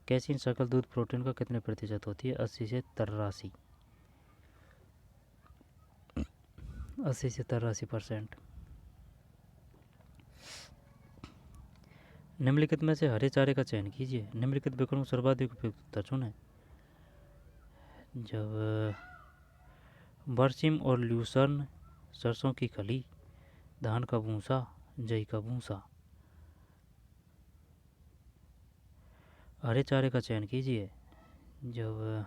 कैसीन सकल दूध प्रोटीन का कितने प्रतिशत होती है? 80 से 83। 80 से 83%। निम्नलिखित में से हरे चारे का चयन कीजिए। निम्नलिखित विकल्पों में सर्वाधिक उपयुक्त उत्तर चुनें। जब बरसीम और ल्यूसर्न, सरसों की खली, धान का भूसा, जई का भूसा। हरे चारे का चयन कीजिए। जब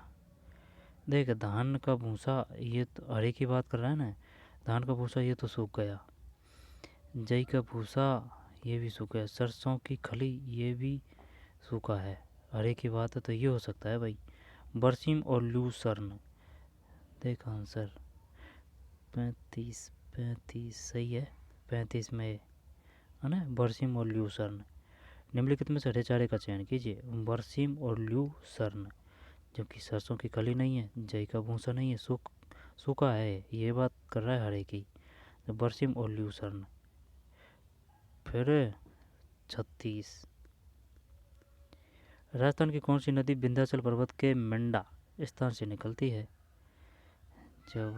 देख धान का भूसा, ये तो हरे की बात कर रहा है ना। धान का भूसा ये तो सूख गया। जई का भूसा ये भी सूखा है। सरसों की खली ये भी सूखा है। हरे की बात है तो ये हो सकता है भाई बरसीम और ल्यूसर्न। देख आंसर 35 सही है। 35 में है ना, बरसीम और ल्यूसर्न। निम्नलिखित में से हरे चारे का चयन कीजिए। बरसीम और ल्यूसर्न, जबकि सरसों की खली नहीं है, जई का भूसा नहीं है, सूखा है, ये बात कर रहा है हरे की। तो बरसीम और ल्यूसर्न। फिर 36। राजस्थान की कौन सी नदी विंध्याचल पर्वत के मेंढा स्थान से निकलती है? जब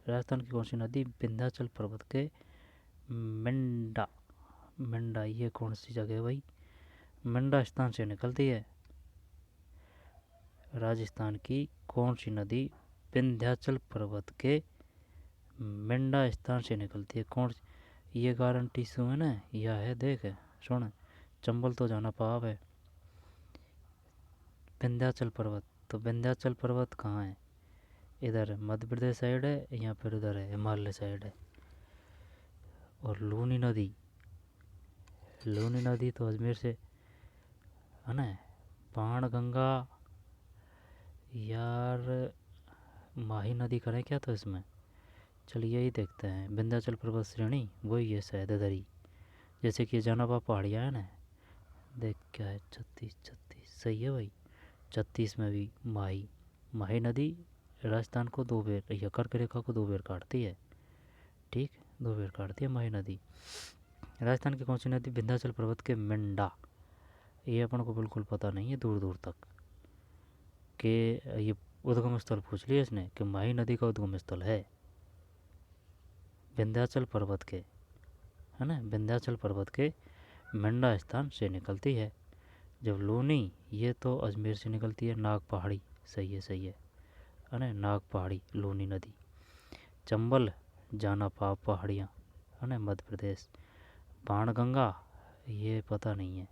राजस्थान की कौन सी नदी विंध्याचल पर्वत के मेंढा, मेंढा ये कौन सी जगह है भाई? मेंढा स्थान से निकलती है। राजस्थान की कौन सी नदी विंध्याचल पर्वत के मेंढा स्थान से निकलती है? कौन? ये गारंटी सु है ना, यह है देख सुन। चंबल तो जाना पाप है। विंध्याचल पर्वत, तो विंध्याचल पर्वत कहाँ है? इधर मध्य प्रदेश साइड है या फिर उधर है हिमालय साइड है। और लूनी नदी, लूनी नदी तो अजमेर से है ना। बाणगंगा, यार माही नदी करें क्या तो इसमें? चलिए यही देखते हैं। विंध्याचल पर्वत श्रेणी वही है शायद इधर ही, जैसे कि जानापा पहाड़ियाँ है ना। देख क्या है 36 सही है भाई। 36 में भी माही, माही नदी राजस्थान को दो बेर या कर्क रेखा को दो बेर काटती है। ठीक, दो बेर काटती है माही नदी। राजस्थान की कौन सी नदी विंध्याचल पर्वत के मेंढा, ये अपन को बिल्कुल पता नहीं है दूर दूर तक कि ये उद्गम स्थल पूछ लिया इसने कि माही नदी का उद्गम स्थल है विंध्याचल पर्वत के, है ना। विंध्याचल पर्वत के मेंढा स्थान से निकलती है। जब लूनी ये तो अजमेर से निकलती है। नाग पहाड़ी सही है, सही है ना। नाग पहाड़ी लूनी नदी। चंबल जानापा पहाड़ियाँ है ना मध्य प्रदेश। बाणगंगा ये पता नहीं है,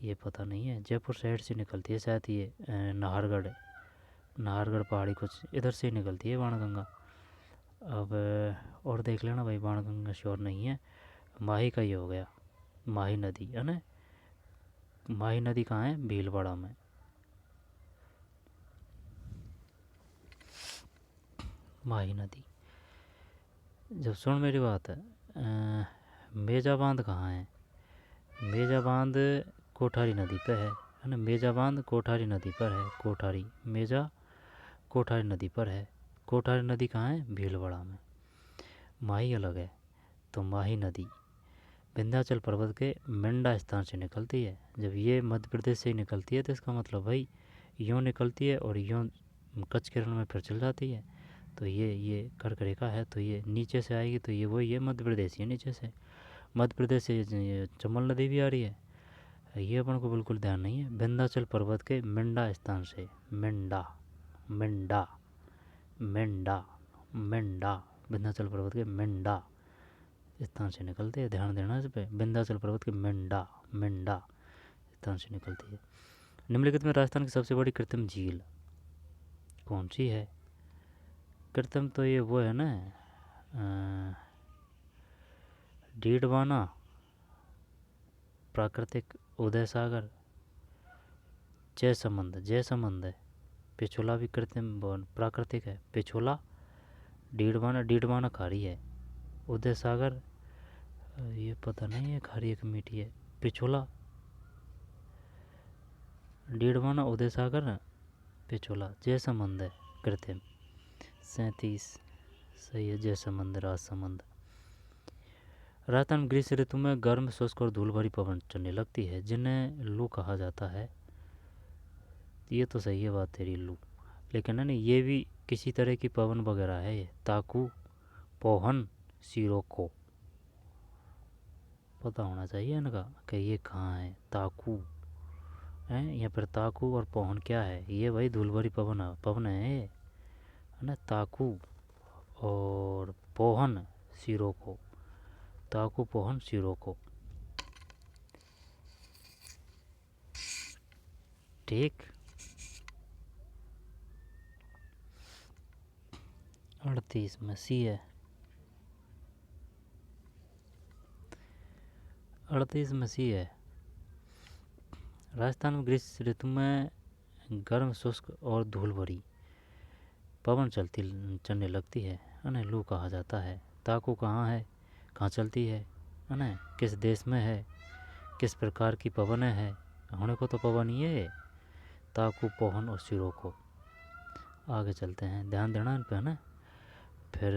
ये पता नहीं है। जयपुर साइड से निकलती है शायद ये नाहरगढ़, नाहरगढ़ पहाड़ी कुछ इधर से निकलती है बाणगंगा। अब और देख लेना भाई, बाणगंगा श्योर नहीं है। माही का ये हो गया, माही नदी है ना। माही नदी कहाँ है? भीलवाड़ा में। माही नदी। जब सुन मेरी बात है, मेजा बांध कहाँ है? मेजा बांध कोठारी नदी पे है ना। मेजा बांध कोठारी नदी पर है। कोठारी, मेजा कोठारी नदी पर है। कोठारी नदी कहाँ है? भीलवाड़ा में। माही अलग है। तो माही नदी विंध्याचल पर्वत के मेंढा स्थान से निकलती है। जब ये मध्य प्रदेश से ही निकलती है तो इसका मतलब भाई यूँ निकलती है और यूँ कच्छ किरण में फिर चल जाती है। तो ये कर्क रेखा है तो ये नीचे से आएगी, तो ये वही है मध्य प्रदेश, ये नीचे से मध्य प्रदेश से ये चंबल नदी भी आ रही है। ये अपन को बिल्कुल ध्यान नहीं है। विंध्याचल पर्वत के मेंढा स्थान से, मेंढा मेंढा मेंढा मेंढा, विंध्याचल पर्वत के मेंढा स्थान से निकलती है। ध्यान देना इस पे, विंध्याचल पर्वत के मेंढा मेंढा स्थान से निकलती है। निम्नलिखित में राजस्थान की सबसे बड़ी कृत्रिम झील कौन सी है? कृत्रिम तो ये वो है ना डीडवाना, प्राकृतिक उदय सागर, जय संबंध है। पिछोला भी कृत्रिम प्राकृतिक है। पिछोला डीडवाना खारी है। उदय सागर ये पता नहीं है खारी है कि मीठी है। पिछोला डीडवाना उदय सागर पिछोला, जय संबंध है कृत्रिम। 37 सही है, जय संबंध राज संबंध। राजस्थान में ग्रीष्म ऋतु में गर्म शुष्क और धूल भरी पवन चलने लगती है जिन्हें लू कहा जाता है। ये तो सही है बात तेरी, लू, लेकिन है ना ये भी किसी तरह की पवन वगैरह है। ये ताकू, पोहन, सिरोको पता होना चाहिए इनका कि ये कहाँ है। ताकू है या फिर ताकू और पोहन क्या है? ये भाई धूल भरी पवन है ना। ताकू और पोहन सिरोको, ताकू पोहन सिरोको, ठीक। 38 में सी है। 38 में सी है। राजस्थान में ग्रीष्म ऋतु में गर्म शुष्क और धूल भरी पवन चलने लगती है ना, लू कहा जाता है। ताकू कहाँ है, कहाँ चलती है ना, किस देश में है, किस प्रकार की पवन है? होने को तो पवन ही है। ताकू, पोहन और सिरोको। आगे चलते हैं, ध्यान देना इन पे है ना। फिर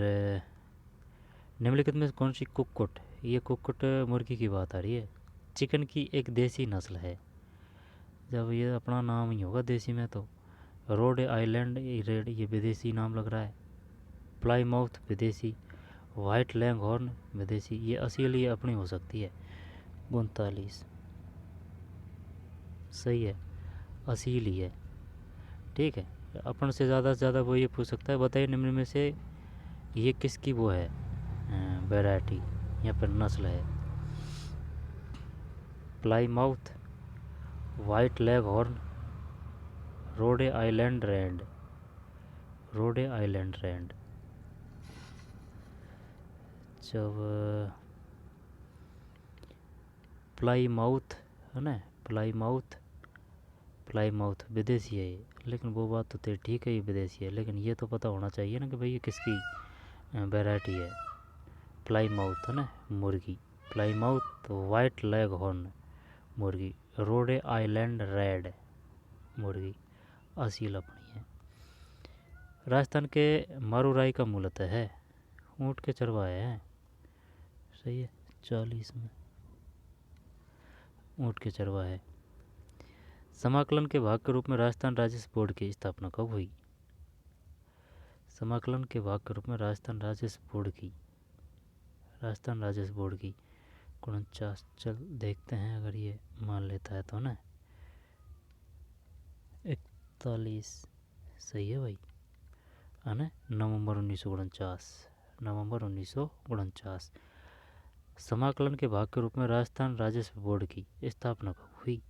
निम्नलिखित में कौन सी कुक्कुट, ये कुक्कुट मुर्गी की बात आ रही है, चिकन की एक देसी नस्ल है? जब ये अपना नाम ही होगा देसी में तो। रोड आइलैंड रेड ये विदेशी नाम लग रहा है। प्लाईमाउथ विदेशी। वाइट लैंगहॉर्न विदेशी। ये असली अपनी हो सकती है। 39 सही है, असली है, ठीक है। अपन से ज़्यादा वो ये पूछ सकता है, बताइए निम्न में से ये किसकी वो है वैरायटी या फिर नस्ल है? प्लाईमाउथ, वाइट लेगहॉर्न, रोडे आइलैंड रेड। रोडे आइलैंड रेड। जब प्लाईमाउथ है ना, प्लाईमाउथ विदेशी है ये, लेकिन वो बात तो तेरी ठीक है, ये विदेशी है, लेकिन ये तो पता होना चाहिए ना कि भाई ये किसकी वैरायटी है। प्लाईमाउथ है ना मुर्गी, प्लाईमाउथ वाइट लेगहॉर्न मुर्गी, रोडे आइलैंड रेड मुर्गी असील अपनी है। राजस्थान के मारूराई का मूलतः है, ऊँट के चरवाहे हैं, सही है। 40 में ऊँट के चरवाहे। समाकलन के भाग के रूप में राजस्थान राजस्व बोर्ड की स्थापना कब हुई? समाकलन के भाग के रूप में राजस्थान राजस्व बोर्ड की 49, चल देखते हैं अगर ये मान लेता है तो ना। 41 सही है भाई, है ना। नवंबर 1949। समाकलन के भाग के रूप में राजस्थान राजस्व बोर्ड की स्थापना कब हुई?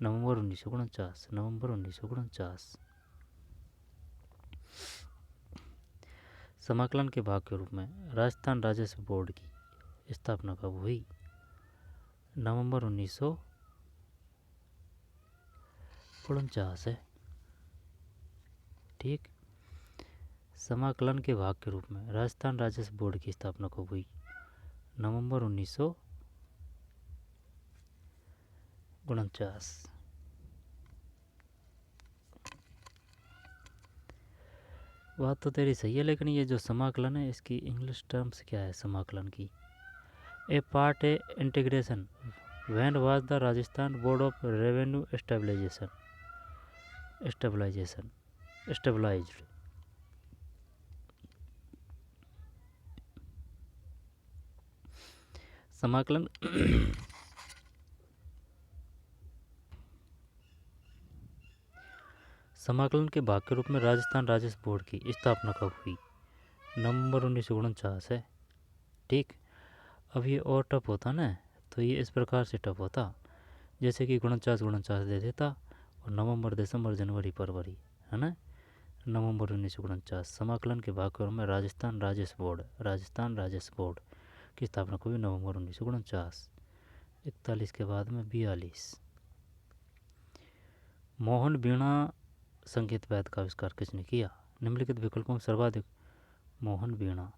नवंबर 1949। समाकलन के भाग के रूप में राजस्थान राजस्व बोर्ड की स्थापना कब हुई? नवंबर 1949 है, ठीक। समाकलन के भाग के रूप में राजस्थान राजस्व बोर्ड की स्थापना कब हुई? नवंबर 1949। बात तो तेरी सही है, लेकिन ये जो समाकलन है इसकी इंग्लिश टर्म्स क्या है समाकलन की? A part a integration when was the Rajasthan board of revenue stabilized. समाकलन समाकलन के भाग के रूप में राजस्थान राजस्व बोर्ड की स्थापना कब हुई? नवंबर 1949 है, ठीक। अब ये और टफ होता ना तो ये इस प्रकार से टफ होता, जैसे कि 49 दे देता और नवंबर दिसंबर जनवरी फरवरी, है ना। नवंबर 1949। समाकलन के भाग के रूप में राजस्थान राजस्व बोर्ड की स्थापना कब हुई? नवंबर 1949। 41 के बाद में 42। मोहन वीणा संगीत वाद्य का आविष्कार किसने किया? निम्नलिखित विकल्पों में सर्वाधिक। मोहन वीणा,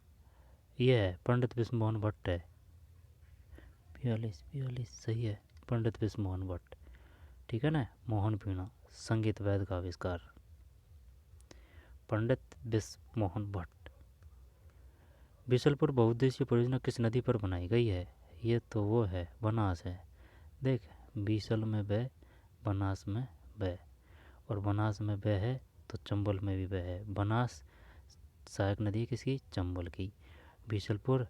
यह है पंडित विश्व मोहन भट्ट है। 42 सही है, पंडित विश्व मोहन भट्ट। ठीक है ना। मोहन वीणा संगीत वाद्य का आविष्कार पंडित विश्व मोहन भट्ट। बीसलपुर बहुउद्देशीय परियोजना किस नदी पर बनाई गई है? ये तो वो है, बनास है। देख, बीसल में बह, बनास में बह, और बनास में बह है तो चंबल में भी बह है। बनास सहायक नदी किसकी? चंबल की। बीसलपुर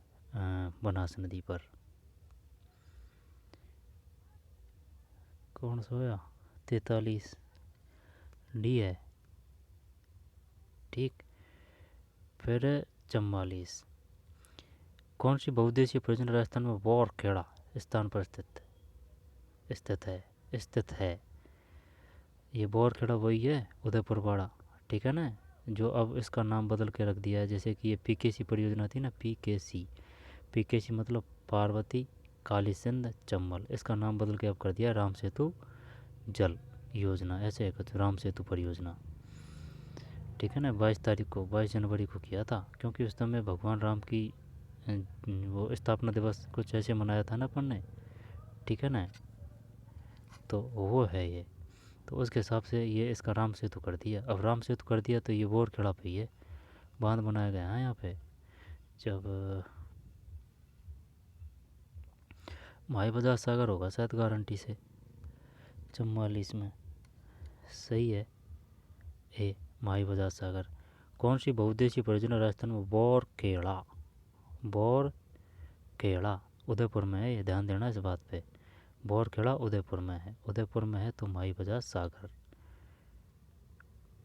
बनास नदी पर। कौन सा होया? 43 डी है। ठीक। फिर 44, कौन सी बहुउद्देशीय परियोजना राजस्थान में बोरखेड़ा स्थान पर स्थित है? ये बोरखेड़ा वही है, उदयपुर वाड़ा। ठीक है ना, जो अब इसका नाम बदल के रख दिया है। जैसे कि ये पीकेसी परियोजना थी ना, पीकेसी मतलब पार्वती काली सिंध चंबल, इसका नाम बदल के अब कर दिया राम सेतु जल योजना। ऐसे है कुछ, राम सेतु परियोजना। ठीक है ना। 22 जनवरी को किया था, क्योंकि उस समय भगवान राम की वो स्थापना दिवस कुछ ऐसे मनाया था ना अपन ने। ठीक है ना, तो वो है ये। तो उसके हिसाब से ये इसका राम सेतु कर दिया। अब राम सेतु कर दिया तो ये बोरखेड़ा पे ये बांध बनाया गया है यहाँ पे। जब माई बजाज सागर होगा शायद गारंटी से। 44 में सही है ए, माई बजाज सागर। कौन सी बहुउद्देशीय परियोजना राजस्थान में बोरखेड़ा उदयपुर में है? ये ध्यान देना इस बात पे। बोरखेड़ा उदयपुर में है तो माई बजाज सागर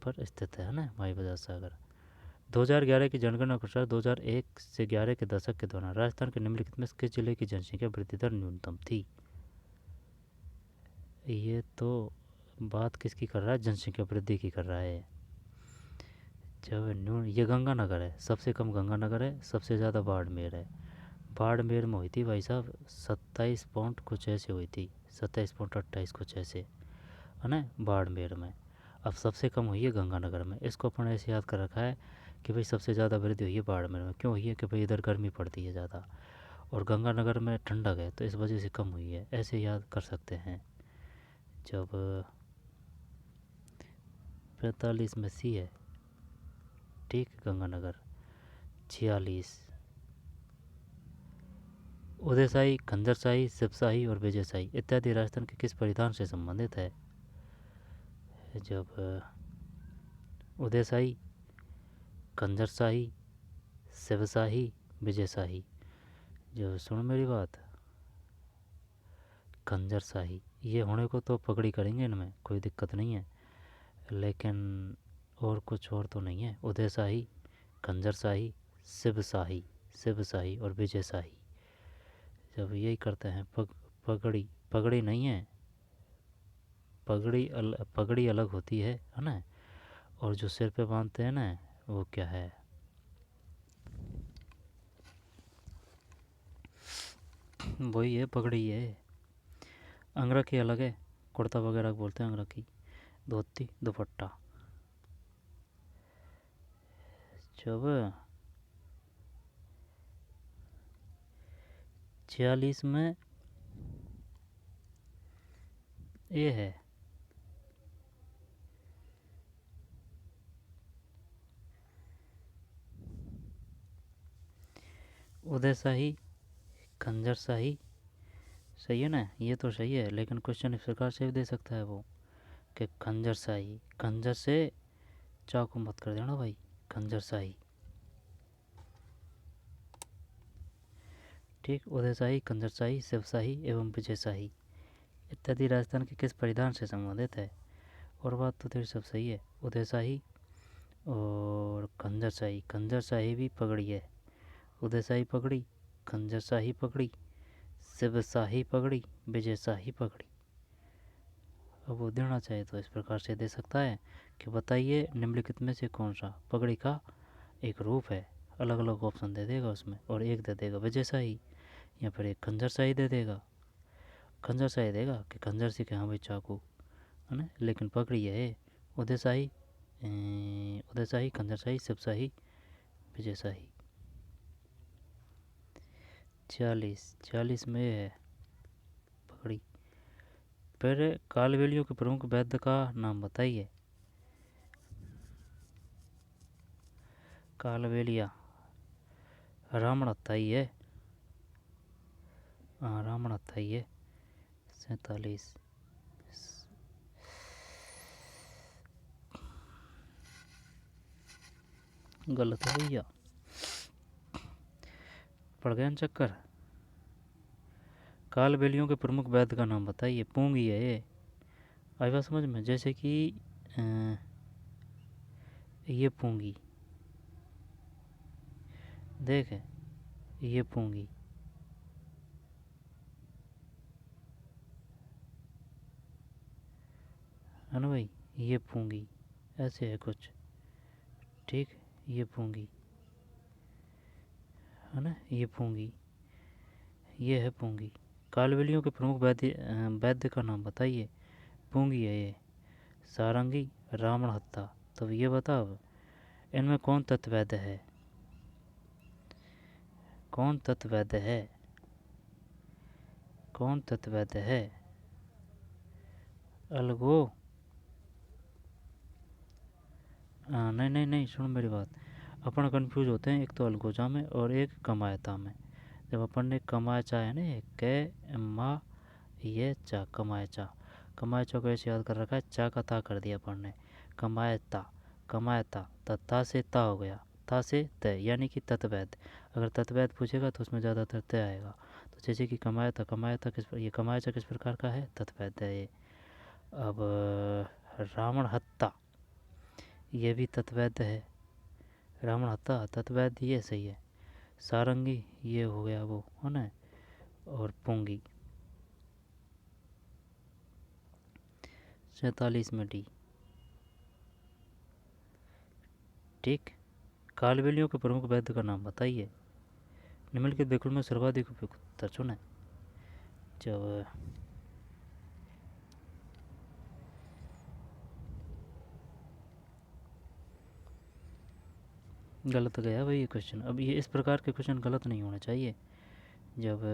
पर स्थित है ना, माई बजाज सागर। 2011 की जनगणना के अनुसार 2001 से 11 के दशक के दौरान राजस्थान के निम्नलिखित में किस जिले की जनसंख्या वृद्धि दर न्यूनतम थी? ये तो बात किसकी कर रहा है? जनसंख्या वृद्धि की कर रहा है। जब ये गंगानगर है, सबसे कम गंगानगर है, सबसे ज़्यादा बाड़मेर है। बाड़मेर में हुई थी भाई साहब 27 पॉइंट कुछ ऐसे हुई थी, 27.28 कुछ ऐसे है ना बाड़मेर में। अब सबसे कम हुई है गंगानगर में। इसको अपन ऐसे याद कर रखा है कि भाई सबसे ज़्यादा वृद्धि हुई है बाड़मेर में। क्यों हुई है? कि भाई इधर गर्मी पड़ती है ज़्यादा और गंगानगर में ठंडक है, तो इस वजह से कम हुई है, ऐसे याद कर सकते हैं। जब 45 में सी है। ठीक, गंगानगर। 46, उदयशाही, खंजरशाही, शिवशाही और विजयशाही इत्यादि राजस्थान के किस परिधान से संबंधित है? जब उदयशाही, खंजरशाही, शिवशाही, विजयशाही। जो सुन मेरी बात, खंजरशाही ये होने को तो पगड़ी करेंगे, इनमें कोई दिक्कत नहीं है, लेकिन और कुछ और तो नहीं है। उदयशाही, खंजरशाही, शिवशाही और विजयशाही जब यही करते हैं। पगड़ी नहीं है, पगड़ी अलग होती है ना। और जो सिर पे बांधते हैं ना, वो क्या है? वही है, पगड़ी है। अंगरखी अलग है, कुर्ता वगैरह बोलते हैं अंगरखी। धोती, दुपट्टा। जब 46 में ये है उदयशाही, खंजरशाही। सही है ना, ये तो सही है, लेकिन क्वेश्चन इस प्रकार से भी दे सकता है वो कि खंजरशाही, खंजर से चाकू मत कर देना भाई, खंजरशाही। ठीक, उदयशाही, खंजरशाही, शिवशाही एवं विजयशाही इत्यादि राजस्थान के किस परिधान से संबंधित है? और बात तो तेरी सब सही है। उदयशाही और खंजरशाही भी पगड़ी है। उदयशाही पगड़ी, खंजरशाही पगड़ी, शिवशाही पगड़ी, विजयशाही पगड़ी। अब वो देना चाहे तो इस प्रकार से दे सकता है कि बताइए निम्नलिखित में से कौन सा पगड़ी का एक रूप है। अलग अलग ऑप्शन दे देगा उसमें, और एक दे देगा विजयशाही या फिर एक खंजरशाही दे देगा। खंजर शाही देगा कि खंजर से कि हाँ भाई चाकू है ना, लेकिन पकड़ी है उदय शाही, उदय शाही, खंजर शाही, शिव शाही, विजय शाही। 40 में है पकड़ी। फिर कालबेलियों के प्रमुख वैद्य का नाम बताइए। कालबेलिया रावण हत्था ही है। हाँ रावण हत्था ही है। 47 गलत है भैया, पड़ गया न चक्कर। कालबेलियों के प्रमुख वैद्य का नाम बताइए। पूंगी है ये। आई बात समझ में? जैसे कि ये पूंगी, देख ये पूंगी, है ना भाई, ये पूंगी ऐसे है कुछ, ठीक। ये पूंगी है ना, ये पूंगी, ये है पूंगी। कालबेलियों के प्रमुख वैद्य का नाम बताइए। पूंगी है ये। सारंगी, रावण हत्था। तो ये बता अब इनमें कौन तत्वैद्य है? कौन तत्वैद्य है? कौन तत्वैद्य है? अलगो? नहीं नहीं नहीं, सुन मेरी बात। अपन कंफ्यूज होते हैं, एक तो अलगोजा में और एक कमायता में। जब अपन ने कमायचा है ना, कै मा ये चा, कमायचा। कमायचा को ऐसे याद कर रखा है, चा का ता कर दिया अपन ने। कमायता, कमायता, ता से ता हो गया, ता से तय, यानी कि तत्वैध। अगर तत्वैध पूछेगा तो उसमें ज़्यादातर तय आएगा। तो जैसे कि कमायता, कमायता ये कमायचा किस प्रकार का है? तत्वैध है ये। अब रावण हत्ता, ये भी तत्वैध है। रावण हत्ता तत्वैध, ये सही है। सारंगी ये हो गया वो, है ना। और पूंगी 47 में डी, ठीक। कालबेलियों के प्रमुख वैद्य का नाम बताइए। निम्नलिखित विकल्प में सर्वाधिक उपयुक्त उत्तर चुनें। जब गलत गया भाई ये क्वेश्चन। अब ये इस प्रकार के क्वेश्चन गलत नहीं होने चाहिए। जब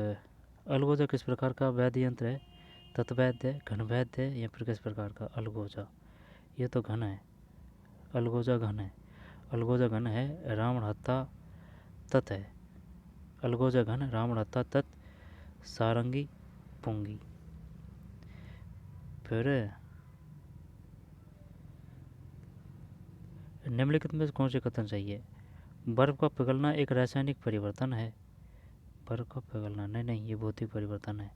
अलगोजा किस प्रकार का वैद्य यंत्र है? तत्वैद्य है, घन वैद्य है, या फिर किस प्रकार का? अलगोजा, ये तो घन है। अलगोजा घन है। अलगोजा घन है, रावण हत्था तत् है। अलगोजा घन, रावण हत्था तत्, सारंगी, पूंगी। फिर निम्नलिखित में कौन से कथन चाहिए? बर्फ का पिघलना एक रासायनिक परिवर्तन है। बर्फ का पिघलना, नहीं नहीं, ये भौतिक परिवर्तन है।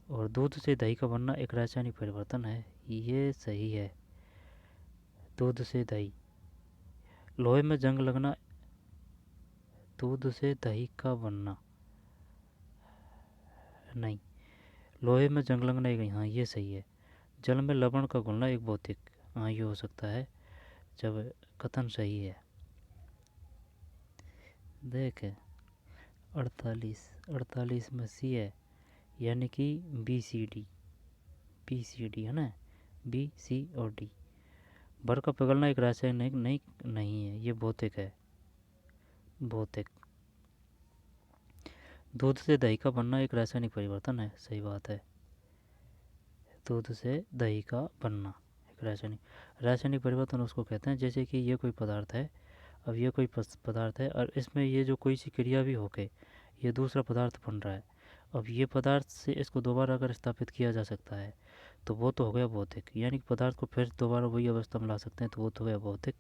और दूध से दही का बनना एक रासायनिक परिवर्तन है, ये सही है। दूध से दही। लोहे में जंग लगना, दूध से दही का बनना, नहीं। लोहे में जंग लगना एक, हाँ ये सही है। जल में लवण का घुलना एक भौतिक, हाँ ये हो सकता है जब कथन सही है। देख 48 में सी है, यानी कि B C D, B C D है ना, बी सी और डी। बर्फ का पिघलना एक रासायनिक नहीं, नहीं है, ये भौतिक है, भौतिक। दूध से दही का बनना एक रासायनिक परिवर्तन है, सही बात है। दूध से दही का बनना एक रासायनिक परिवर्तन उसको कहते हैं जैसे कि ये कोई पदार्थ है। अब ये कोई पदार्थ है और इसमें ये जो कोई सी क्रिया भी होके ये दूसरा पदार्थ बन रहा है। अब ये पदार्थ से इसको दोबारा अगर स्थापित किया जा सकता है तो वो तो हो गया भौतिक, यानी कि पदार्थ को फिर दोबारा वही अवस्था में ला सकते हैं, तो वो तो हो गया भौतिक।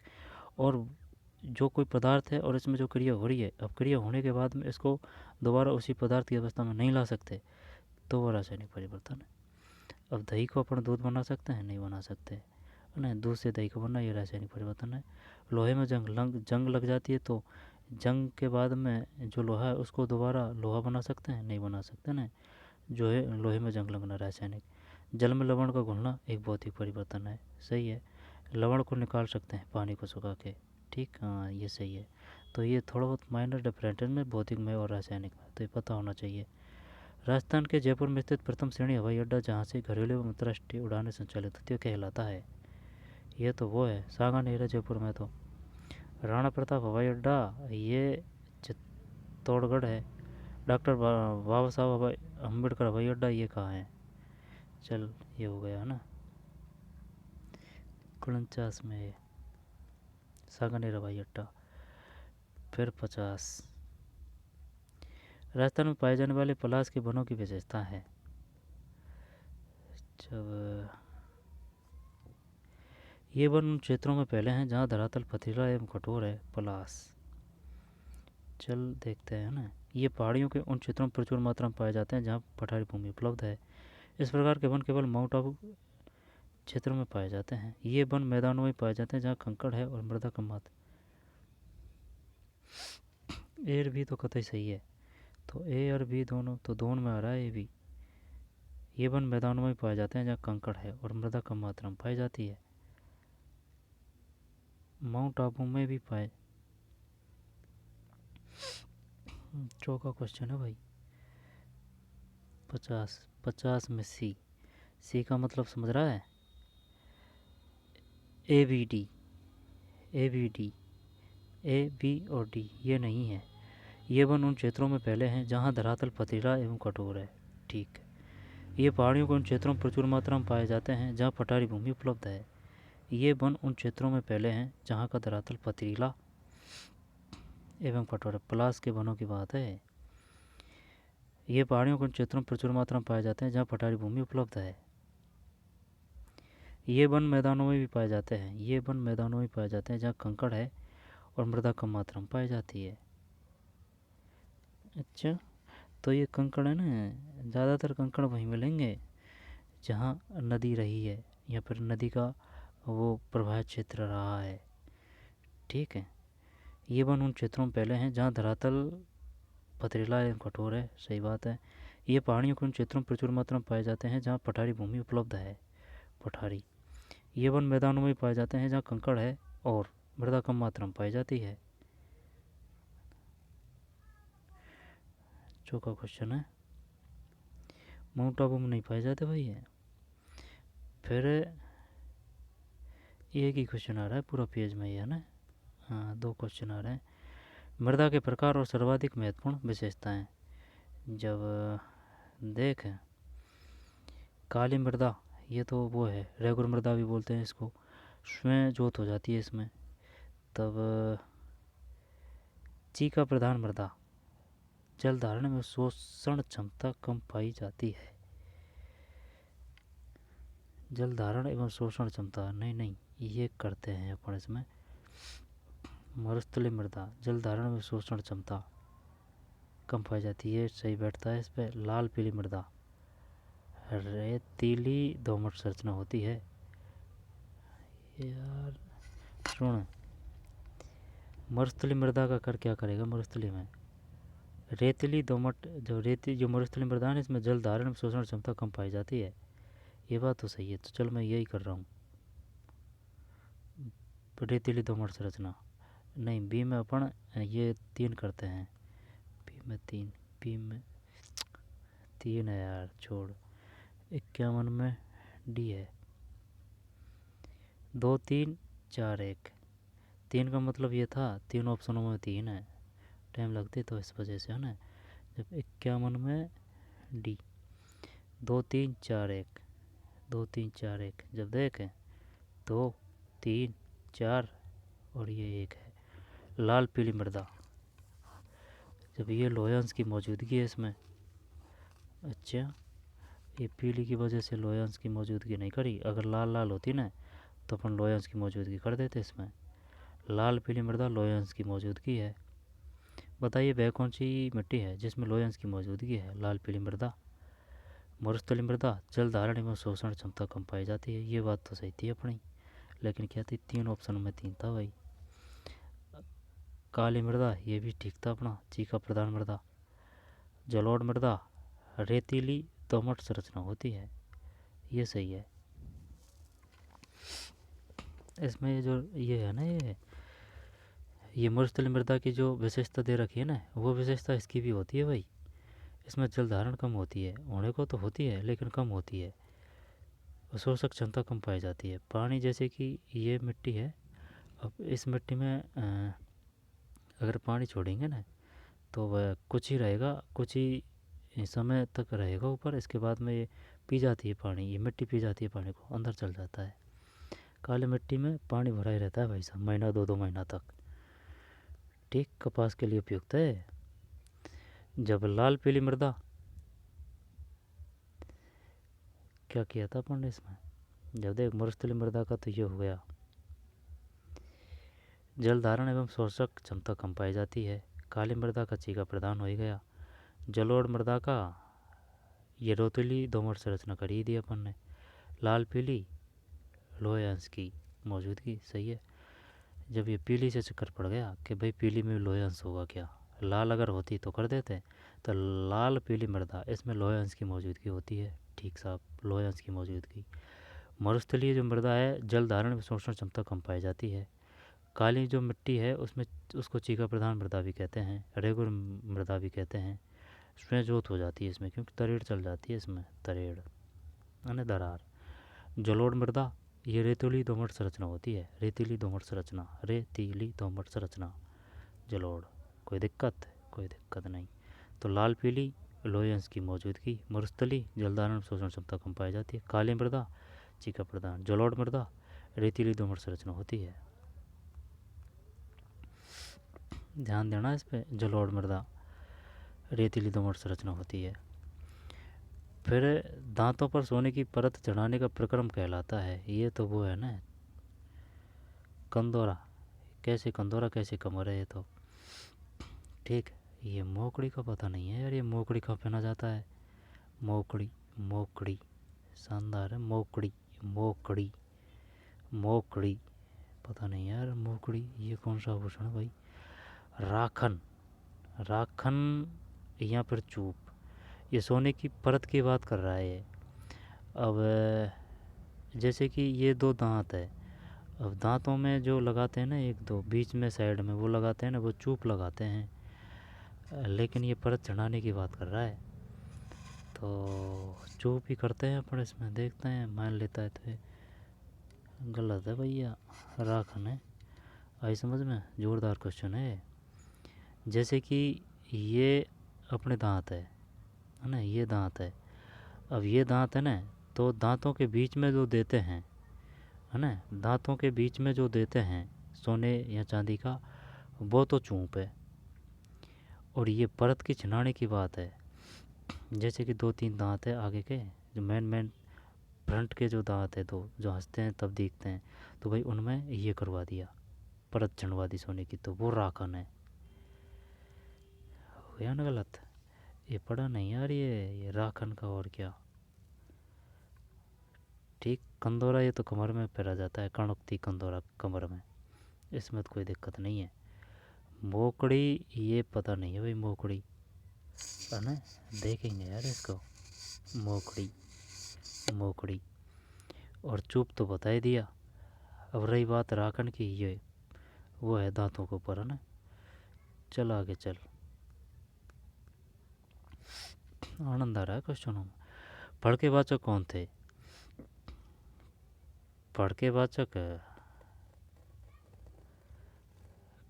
और जो कोई पदार्थ है और इसमें जो क्रिया हो रही है, अब क्रिया होने के बाद में इसको दोबारा उसी पदार्थ की अवस्था में नहीं ला सकते, तो वो रासायनिक परिवर्तन है। अब दही को अपन दूध बना सकते हैं? नहीं बना सकते, है ना। दूध से दही का बनना ये रासायनिक परिवर्तन है। लोहे में जंग लग जाती है तो जंग के बाद में जो लोहा है उसको दोबारा लोहा बना सकते हैं? नहीं बना सकते ना। जो है लोहे में जंग लगना रासायनिक। जल में लवण का घुलना एक भौतिक परिवर्तन है, सही है। लवण को निकाल सकते हैं पानी को सुखा के, ठीक, हाँ ये सही है। तो ये थोड़ा बहुत माइनर डिफरेंट है में भौतिक में और रासायनिक में, तो ये पता होना चाहिए। राजस्थान के जयपुर में स्थित प्रथम श्रेणी हवाई अड्डा जहाँ से घरेलू एवं अंतर्राष्ट्रीय उड़ानें संचालित होती है कहलाता है। ये तो वो है सांगानेर जयपुर में। तो राणा प्रताप हवाई अड्डा ये चित्तौड़गढ़ है। डॉक्टर बाबा साहब अम्बेडकर हवाई अड्डा ये कहाँ है? चल ये हो गया ना 49 में ये सांगानेर हवाई अड्डा। फिर 50 राजस्थान में पाए जाने वाले पलाश के वनों की विशेषता है। जब ये वन उन क्षेत्रों में पहले हैं जहाँ धरातल पथरीला एवं कठोर है। पलाश चल देखते हैं ना। ये पहाड़ियों के उन क्षेत्रों में प्रचुर मात्रा में पाए जाते हैं जहाँ पठारी भूमि उपलब्ध है। इस प्रकार के वन केवल माउंट आबू क्षेत्रों में पाए जाते हैं। ये वन मैदानों में पाए जाते हैं जहाँ कंकड़ है और मृदा कम मात्रा। ए और बी तो कतई सही है। तो ए और बी दोनों तो दोनों में आ रहा है ए भी। ये वन मैदानों में पाए जाते हैं जहाँ कंकड़ है और मृदा कम मात्रा में पाई जाती है। माउंट आबू में भी पाए। चौका क्वेश्चन है भाई। 50 में सी का मतलब समझ रहा है? A B D A B और डी ये नहीं है। ये वन उन क्षेत्रों में पहले हैं जहाँ धरातल पथरीला एवं कठोर है। ठीक है। ये पहाड़ियों के उन क्षेत्रों में प्रचुर मात्रा में पाए जाते हैं जहाँ पठारी भूमि उपलब्ध है। ये वन उन क्षेत्रों में पहले हैं जहाँ का धरातल पथरीला एवं कठोर है। पलाश के वनों की बात है। ये पहाड़ियों के उन क्षेत्रों में प्रचुर मात्रा में पाए जाते हैं जहाँ पठारी भूमि उपलब्ध है। ये वन मैदानों में भी पाए जाते हैं। ये वन मैदानों में पाए जाते हैं जहाँ कंकड़ है और मृदा कम मात्रा में पाई जाती है। अच्छा, तो ये कंकड़ है ना, ज़्यादातर कंकड़ वहीं मिलेंगे जहाँ नदी रही है या फिर नदी का वो प्रवाह क्षेत्र रहा है। ठीक है। ये वन उन क्षेत्रों में पहले हैं जहाँ धरातल पथरीला एवं कठोर है। सही बात है। ये पहाड़ियों के उन क्षेत्रों में प्रचुर मात्रा में पाए जाते हैं जहाँ पठारी भूमि उपलब्ध है। पठारी। ये वन मैदानों में पाए जाते हैं जहाँ कंकड़ है और मृदा कम मात्रा में पाई जाती है। चौका क्वेश्चन है। माउंट आबू में नहीं पाए जाते भाई ये। फिर एक ही क्वेश्चन आ रहा है पूरा पेज में, ये है ना। हाँ, 2 क्वेश्चन आ रहे हैं। मृदा के प्रकार और सर्वाधिक महत्वपूर्ण विशेषताएं। जब देख काली मृदा ये तो वो है, रेगुलर मृदा भी बोलते हैं इसको। स्वयं जोत हो जाती है इसमें। तब चीका प्रधान मृदा, जल धारण में शोषण क्षमता कम पाई जाती है। जल धारण एवं शोषण क्षमता नहीं ये करते हैं अपन इसमें। मरुस्थलीय मृदा, जल धारण में शोषण क्षमता कम पाई जाती है, सही बैठता है इस पर। लाल पीली मृदा, रेतीली दोमट संरचना होती है। यार सुन, मरुस्थलीय मृदा का कर क्या करेगा? मरुस्थलीय में रेतीली दोमट जो मरुस्थलीय मृदा है इसमें जल धारण शोषण क्षमता कम पाई जाती है। ये बात तो सही है। तो चल मैं यही कर रहा हूँ, रेतीली दोमट संरचना। नहीं, बी में अपन ये 3 करते हैं। बी में 3 है यार, छोड़। 51 में डी है। 2 3 4 1। 3 का मतलब ये था 3 ऑप्शनों में 3 है, टाइम लगती तो इस वजह से है ना। जब 51 में डी 2 3 4 1 2 3 4 1 जब देखें 2 3 4 और ये 1 है। लाल पीली मृदा, जब ये लोयांस की मौजूदगी है इसमें। अच्छा, ये पीली की वजह से लोयांस की मौजूदगी नहीं करी। अगर लाल लाल होती ना तो अपन लोयांस की मौजूदगी कर देते इसमें। लाल पीली मृदा लोयांस की मौजूदगी है। बताइए वह कौन सी मिट्टी है जिसमें लोयांस की मौजूदगी है? लाल पीली मृदा। मरुस्थलीय मृदा, जल धारण एवं शोषण क्षमता कम पाई जाती है। ये बात तो सही थी अपनी, लेकिन क्या थी? 3 ऑप्शन में 3 था भाई। काली मृदा ये भी ठीक था अपना। चीका प्रधान मृदा, जलोढ़ मृदा, रेतीली दोमट संरचना होती है। ये सही है। इसमें जो ये है ना, ये मरुस्थलीय मृदा की जो विशेषता दे रखी है ना, वो विशेषता इसकी भी होती है भाई। इसमें जल धारण कम होती है, होने को तो होती है लेकिन कम होती है, शोषक क्षमता कम पाई जाती है। पानी जैसे कि ये मिट्टी है, अब इस मिट्टी में अगर पानी छोड़ेंगे ना तो वह कुछ ही रहेगा, कुछ ही समय तक रहेगा ऊपर, इसके बाद में ये पी जाती है पानी, ये मिट्टी पी जाती है पानी को, अंदर चल जाता है। काली मिट्टी में पानी भरा ही रहता है भाई साहब, महीना 2-2 महीना तक। ठीक कपास के लिए उपयुक्त है। जब लाल पीली मृदा, क्या किया था अपन ने इसमें, जब देख मरुस्थलीय मृदा का तो ये हो गया, जल धारण एवं शोषक क्षमता कम पाई जाती है। काली मृदा का चीका प्रदान हो ही गया। जलोढ़ मृदा का ये रेतीली दोमट संरचना कर ही दी अपन ने। लाल पीली लोहे अंश की मौजूदगी, सही है। जब ये पीली से चक्कर पड़ गया कि भाई पीली में लोहे अंश होगा क्या, लाल अगर होती तो कर देते, तो लाल पीली मृदा इसमें लोहे अंश की मौजूदगी होती है। ठीक साहब, लोहे अंश की मौजूदगी। मरुस्थलीय जो मृदा है जल धारण व शोषण क्षमता कम पाई जाती है। काली जो मिट्टी है उसमें उसको चीका प्रधान मृदा भी कहते हैं, रेगुर मृदा भी कहते हैं। इसमें जोत हो जाती है इसमें, क्योंकि तरेड़ चल जाती है इसमें, तरेड़ यानी दरार। जलोढ़ मृदा ये रेतीली दोमट संरचना होती है, रेतीली दोमट संरचना, रेतीली दोमट संरचना जलोढ़। कोई दिक्कत, कोई दिक्कत नहीं। तो लाल पीली लोहे अंश की मौजूदगी, मरुस्थली जलधारण शोषण क्षमता कम पाई जाती है। काली मृदा चीका प्रधान, जलोढ़ मृदा रेतीली दोमट संरचना होती है। ध्यान देना इस पे, जलोढ़ मृदा रेतीली दोमट संरचना होती है। फिर दांतों पर सोने की परत चढ़ाने का प्रक्रम कहलाता है। ये तो वो है ना कंदोरा, कैसे कंदोरा कैसे कमर है ये तो। ठीक, ये मोकड़ी का पता नहीं है यार, ये मोकड़ी कहाँ पहना जाता है। मोकड़ी, मोकड़ी शानदार है, मोकड़ी, मोकड़ी, मोकड़ी पता नहीं यार, मोकड़ी ये कौन सा आभूषण है भाई। राखन, राखन या फिर चूप, ये सोने की परत की बात कर रहा है ये। अब जैसे कि ये दो दांत है, अब दांतों में जो लगाते हैं ना, एक दो बीच में साइड में वो लगाते हैं ना, वो चूप लगाते हैं, लेकिन ये परत चढ़ाने की बात कर रहा है, तो चूप ही करते हैं अपन इसमें, देखते हैं मान लेता है तो ये गलत है भैया, राखन है। आई समझ में, जोरदार क्वेश्चन है। जैसे कि ये अपने दांत है ना, ये दांत है, अब ये दांत है ना, तो दांतों के बीच में जो देते हैं है ना, दांतों के बीच में जो देते हैं सोने या चांदी का, वो तो चूप है। और ये परत की छिनाने की बात है, जैसे कि 2-3 दांत है आगे के, जो मेन फ्रंट के जो दांत है दो, जो हंसते हैं तब दिखते हैं, तो भाई उनमें ये करवा दिया, परत छनवा दी सोने की, तो वो राखन है। हो गया ना गलत, ये पढ़ा नहीं यार, ये राखन का और क्या। ठीक, कंदोरा ये तो कमर में पहना जाता है, कर्णोक्ति कंदोरा कमर में, इसमें तो कोई दिक्कत नहीं है। मोकड़ी ये पता नहीं है भाई, मोकड़ी है ना, देखेंगे यार इसको। मोकड़ी, मोकड़ी और चुप तो बता ही दिया। अब रही बात राखन की, ये वो है दांतों के ऊपर है ना। चल आगे चल, आनंद आ रहा है क्वेश्चनों में। फड़केवाचक कौन थे, फड़केवाचक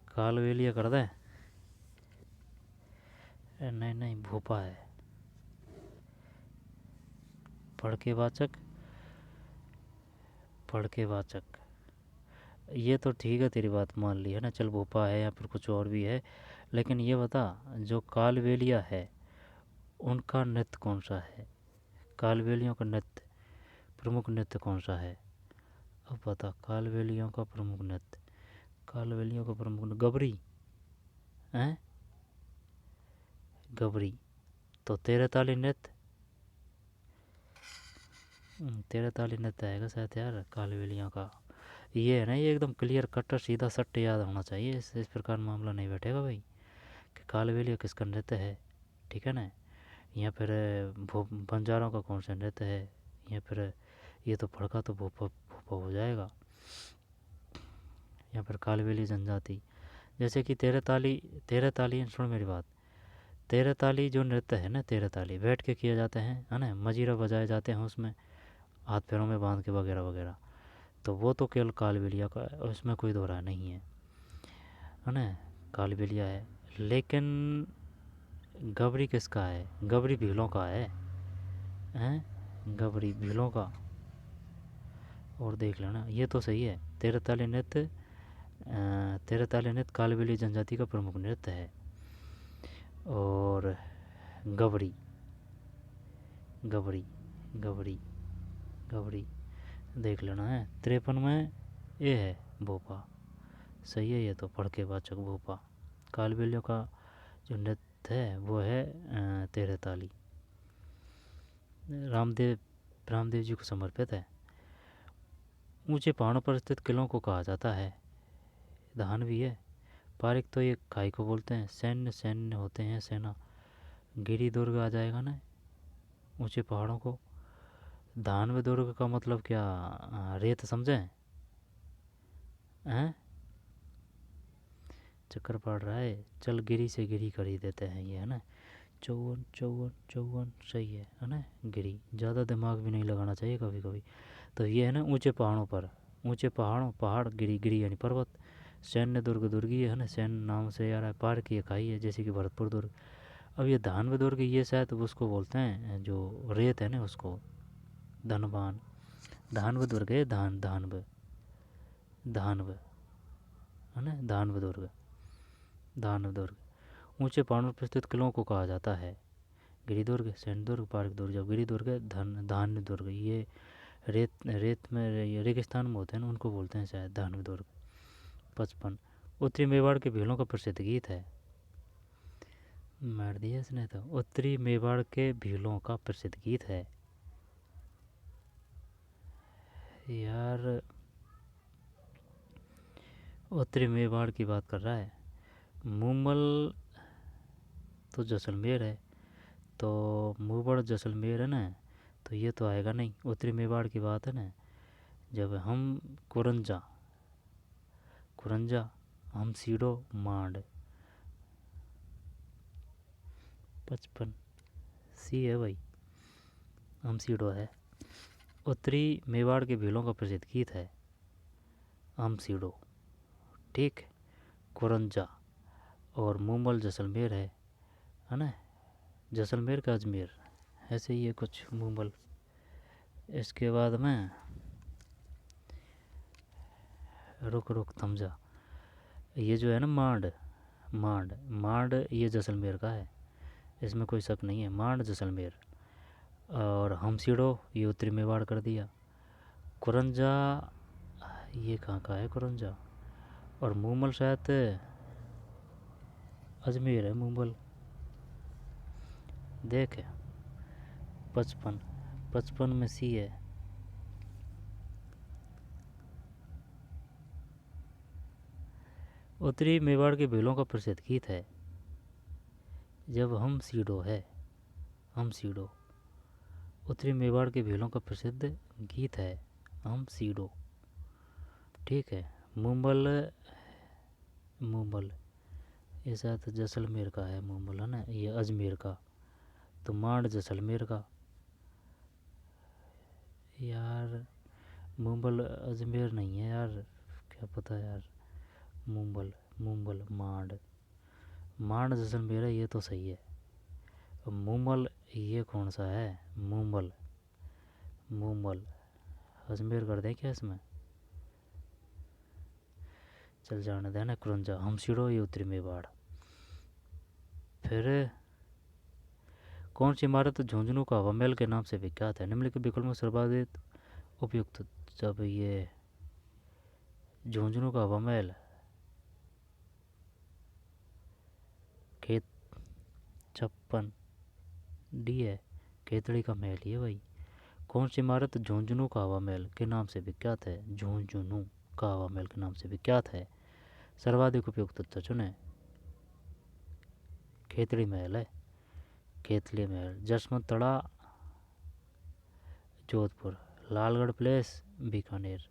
कालवेलिया कर दे, नहीं नहीं भोपा है फड़केवाचक, फड़केवाचक। ये तो ठीक है, तेरी बात मान ली है ना, चल भोपा है या फिर कुछ और भी है, लेकिन ये बता जो कालवेलिया है उनका नृत्य कौन सा है, कालवेलियों का नृत्य, प्रमुख नृत्य कौन सा है। अब बता, कालवेलियों का प्रमुख नृत्य, कालवेलियों का प्रमुख गबरी हैं, गबरी। तो तेरह ताली नृत्य, तेरह ताली नृत्य आएगा शायद यार कालवेलियों का। ये है ना, ये एकदम क्लियर कटर सीधा सट्ट याद होना चाहिए, इस प्रकार मामला नहीं बैठेगा भाई कि कालवेलिया किसका नृत्य है, ठीक है ना। या फिर बंजारों का कौन सा नृत्य है, या फिर ये तो फड़का तो भोपा भोपा हो जाएगा, या फिर कालवेली जनजाति। जैसे कि तेरह ताली, तेरह ताली सुन मेरी बात, तेरह ताली जो नृत्य है ना, तेरह ताली बैठ के किए जाते हैं, है ना, मजीरा बजाए जाते हैं उसमें, हाथ पैरों में बांध के वगैरह वगैरह, तो वो तो केवल कालबेलिया का है, उसमें कोई दो राय नहीं है ना, कालबेलिया है। लेकिन गबरी किसका है? गबरी भीलों का है, हैं, गबरी भीलों का। और देख लेना, ये तो सही है, तेरह ताली नृत्य, तेरह ताली नृत्य कालबेलिया जनजाति का प्रमुख नृत्य है। और गबरी, गबरी, गबरी, गबरी देख लेना है। 53 में ये है भोपा, सही है ये तो, फड़के वाचक भोपा। कालबेलियों का जो नृत्य है वो है तेरह ताली, रामदेव रामदेव जी को समर्पित है। ऊंचे पहाड़ों पर स्थित किलों को कहा जाता है, धान भी है। पारिक तो ये खाई को बोलते हैं। सैन्य, सैन्य होते हैं सेना। गिरी दुर्ग आ जाएगा ना ऊंचे पहाड़ों को। धानव दुर्ग का मतलब क्या, रेत समझे हैं? चक्कर पड़ रहा है, चल गिरी से गिरी कर ही देते हैं ये, है ना। चौवन, चौवन, चौवन सही है ना। गिरी, ज़्यादा दिमाग भी नहीं लगाना चाहिए कभी कभी। तो ये है ना ऊंचे पहाड़ों पर, ऊंचे पहाड़ों, पहाड़, गिरी, गिरी यानी पर्वत। सैन्य दुर्ग, दुर्गी है ना, सैन्य नाम से यार है। पार की खाई है, जैसे कि भरतपुर दुर्ग। अब ये धानव दुर्ग, ये शायद उसको बोलते हैं जो रेत है ना उसको, धनबान। धानव दुर्ग है, धानव, धानव, है ना, धानव दुर्ग, धानव दुर्ग। ऊंचे पहाड़ों पर स्थित किलों को कहा जाता है गिरी दुर्ग, सैन्य दुर्ग, पार्क दुर्ग। जब गिरी दुर्ग है, धान्य दुर्ग, ये रेत, रेत में, रेगिस्तान में होते हैं ना, उनको बोलते हैं शायद धानव दुर्ग। 55, उत्तरी मेवाड़ के भीलों का प्रसिद्ध गीत है। मार दिया इसने तो। उत्तरी मेवाड़ के भीलों का प्रसिद्ध गीत है यार, उत्तरी मेवाड़ की बात कर रहा है। मूमल तो जैसलमेर है, तो मूवड़ जैसलमेर है ना, तो ये तो आएगा नहीं। उत्तरी मेवाड़ की बात है ना, जब हम कुरंजा, कुरंजा, हम सीडो, मांड। 55 सी है भाई, हम सीडो है। उत्तरी मेवाड़ के भीलों का प्रसिद्ध गीत है हम सीडो, ठीक। कुरंजा और मूमल जैसलमेर है ना, जैसलमेर का अजमेर, ऐसे ही है कुछ मूमल। इसके बाद में रुक रुक थम जा, ये जो है ना मांड, मांड, मांड ये जैसलमेर का है, इसमें कोई शक नहीं है, मांड जैसलमेर। और हमसीडो ये उत्तरी मेवाड़ कर दिया। कुरंजा ये कहाँ का है कुरंजा, और मूमल शायद अजमेर है मूमल। देख 55, 55 में सी है। उत्तरी मेवाड़ के भीलों का प्रसिद्ध गीत है जब हम सीडो है, हम सीडो। उत्तरी मेवाड़ के भीलों का प्रसिद्ध गीत है हम सीडो, ठीक है। मुंबल, मुंबल ये शायद जैसलमेर का है, मुंबल है ना, ये अजमेर का। तो मांड जैसलमेर का यार, मुंबल अजमेर नहीं है यार, क्या पता यार। मुंबल, मुंबल, मांड, मांड जैसलमेर है, ये तो सही है। मुंबल ये कौन सा है, मुंबल, मुंबल अजमेर कर दें क्या इसमें, चल जाने देना। कुरंजा, हमसीडो ये उत्तरी मेवाड़। फिर कौन सी इमारत झुंझुनू का हवा महल के नाम से विख्यात है? निम्नलिखित विकल्प में सर्वाधिक उपयुक्त। जब ये झुंझुनू का हवा महल, खेत, 56 डी है, खेतड़ी का महल ही है भाई। कौन सी इमारत झुंझुनू का हवा महल के नाम से विख्यात है? झुंझुनू का हवा महल के नाम से विख्यात है। सर्वाधिक उपयुक्त उत्तर चुने। खेतड़ी महल है, खेतली महल। जसवंत तड़ा जोधपुर, लालगढ़ प्लेस बीकानेर,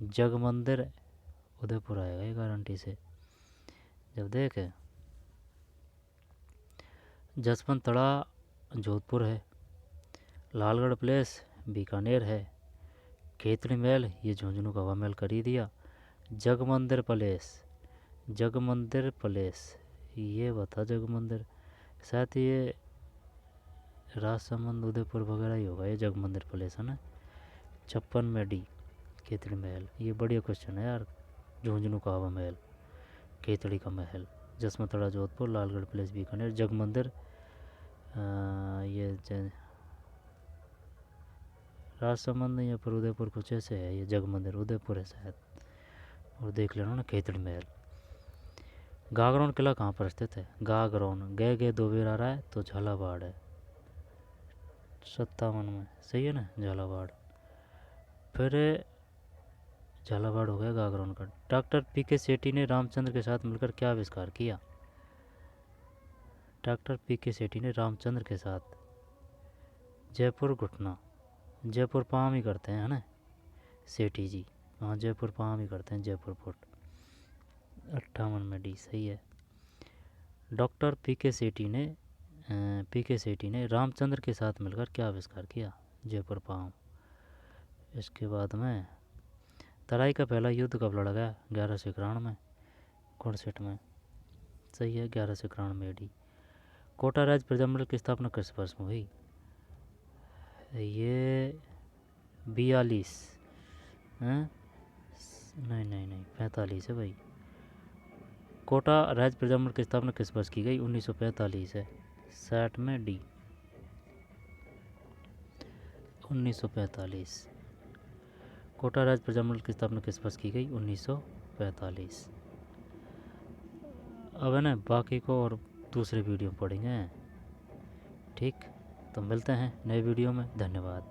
जग मंदिर उदयपुर आएगा ये गारंटी से। जब देख जसवंत तड़ा जोधपुर है, लालगढ़ प्लेस बीकानेर है, खेतड़ी महल ये झुंझुनू का हवा महल कर ही दिया, जगमंदिर पैलेस ये बता जगमंदिर, शायद ये राजसमंद उदयपुर वगैरह ही होगा ये जगमंदिर पैलेस है ना। 56 में डी खेतड़ी महल, ये बढ़िया क्वेश्चन है यार। झुंझुनू का हवा महल, खेतड़ी का महल, जसवंत तड़ा जोधपुर, लालगढ़ प्लेस बीकानेर, जगमंदिर ये राजसमंद नहीं है पर उदयपुर कुछ ऐसे है, ये जगमंदिर उदयपुर है शायद। और देख लेना ना खेतड़ी महल। गागरोन किला कहाँ पर स्थित है? गागरोन गे दो बेर आ रहा है तो झालावाड़ है, 57 में, सही है ना झालावाड़। फिर झालावाड़ हो गया गागरोन का। डॉक्टर पीके सेठी ने रामचंद्र के साथ मिलकर क्या आविष्कार किया? डॉक्टर पीके सेठी ने रामचंद्र के साथ जयपुर घुटना, जयपुर पाम ही करते हैं है ना सेठी जी, हाँ जयपुर पाम ही करते हैं, जयपुर फुट। 58 में डी सही है। डॉक्टर पीके सेठी ने रामचंद्र के साथ मिलकर क्या आविष्कार किया? जयपुर पाम। इसके बाद में तराई का पहला युद्ध कब लड़ा गया? 1191 में, 61 में, सही है 1191 में डी। कोटा राज्य प्रजामंडल की स्थापना किस वर्ष में हुई? ये 42 हैं, नहीं 45 है भाई। कोटा राज्य प्रजामंडल की स्थापना किस वर्ष की गई? 1945 है, 60 में डी 1945। कोटा राज्य प्रजामंडल की स्थापना किस वर्ष की गई? 1945। अब है ना बाकी को और दूसरे वीडियो पढ़ेंगे, ठीक। तो मिलते हैं नए वीडियो में, धन्यवाद।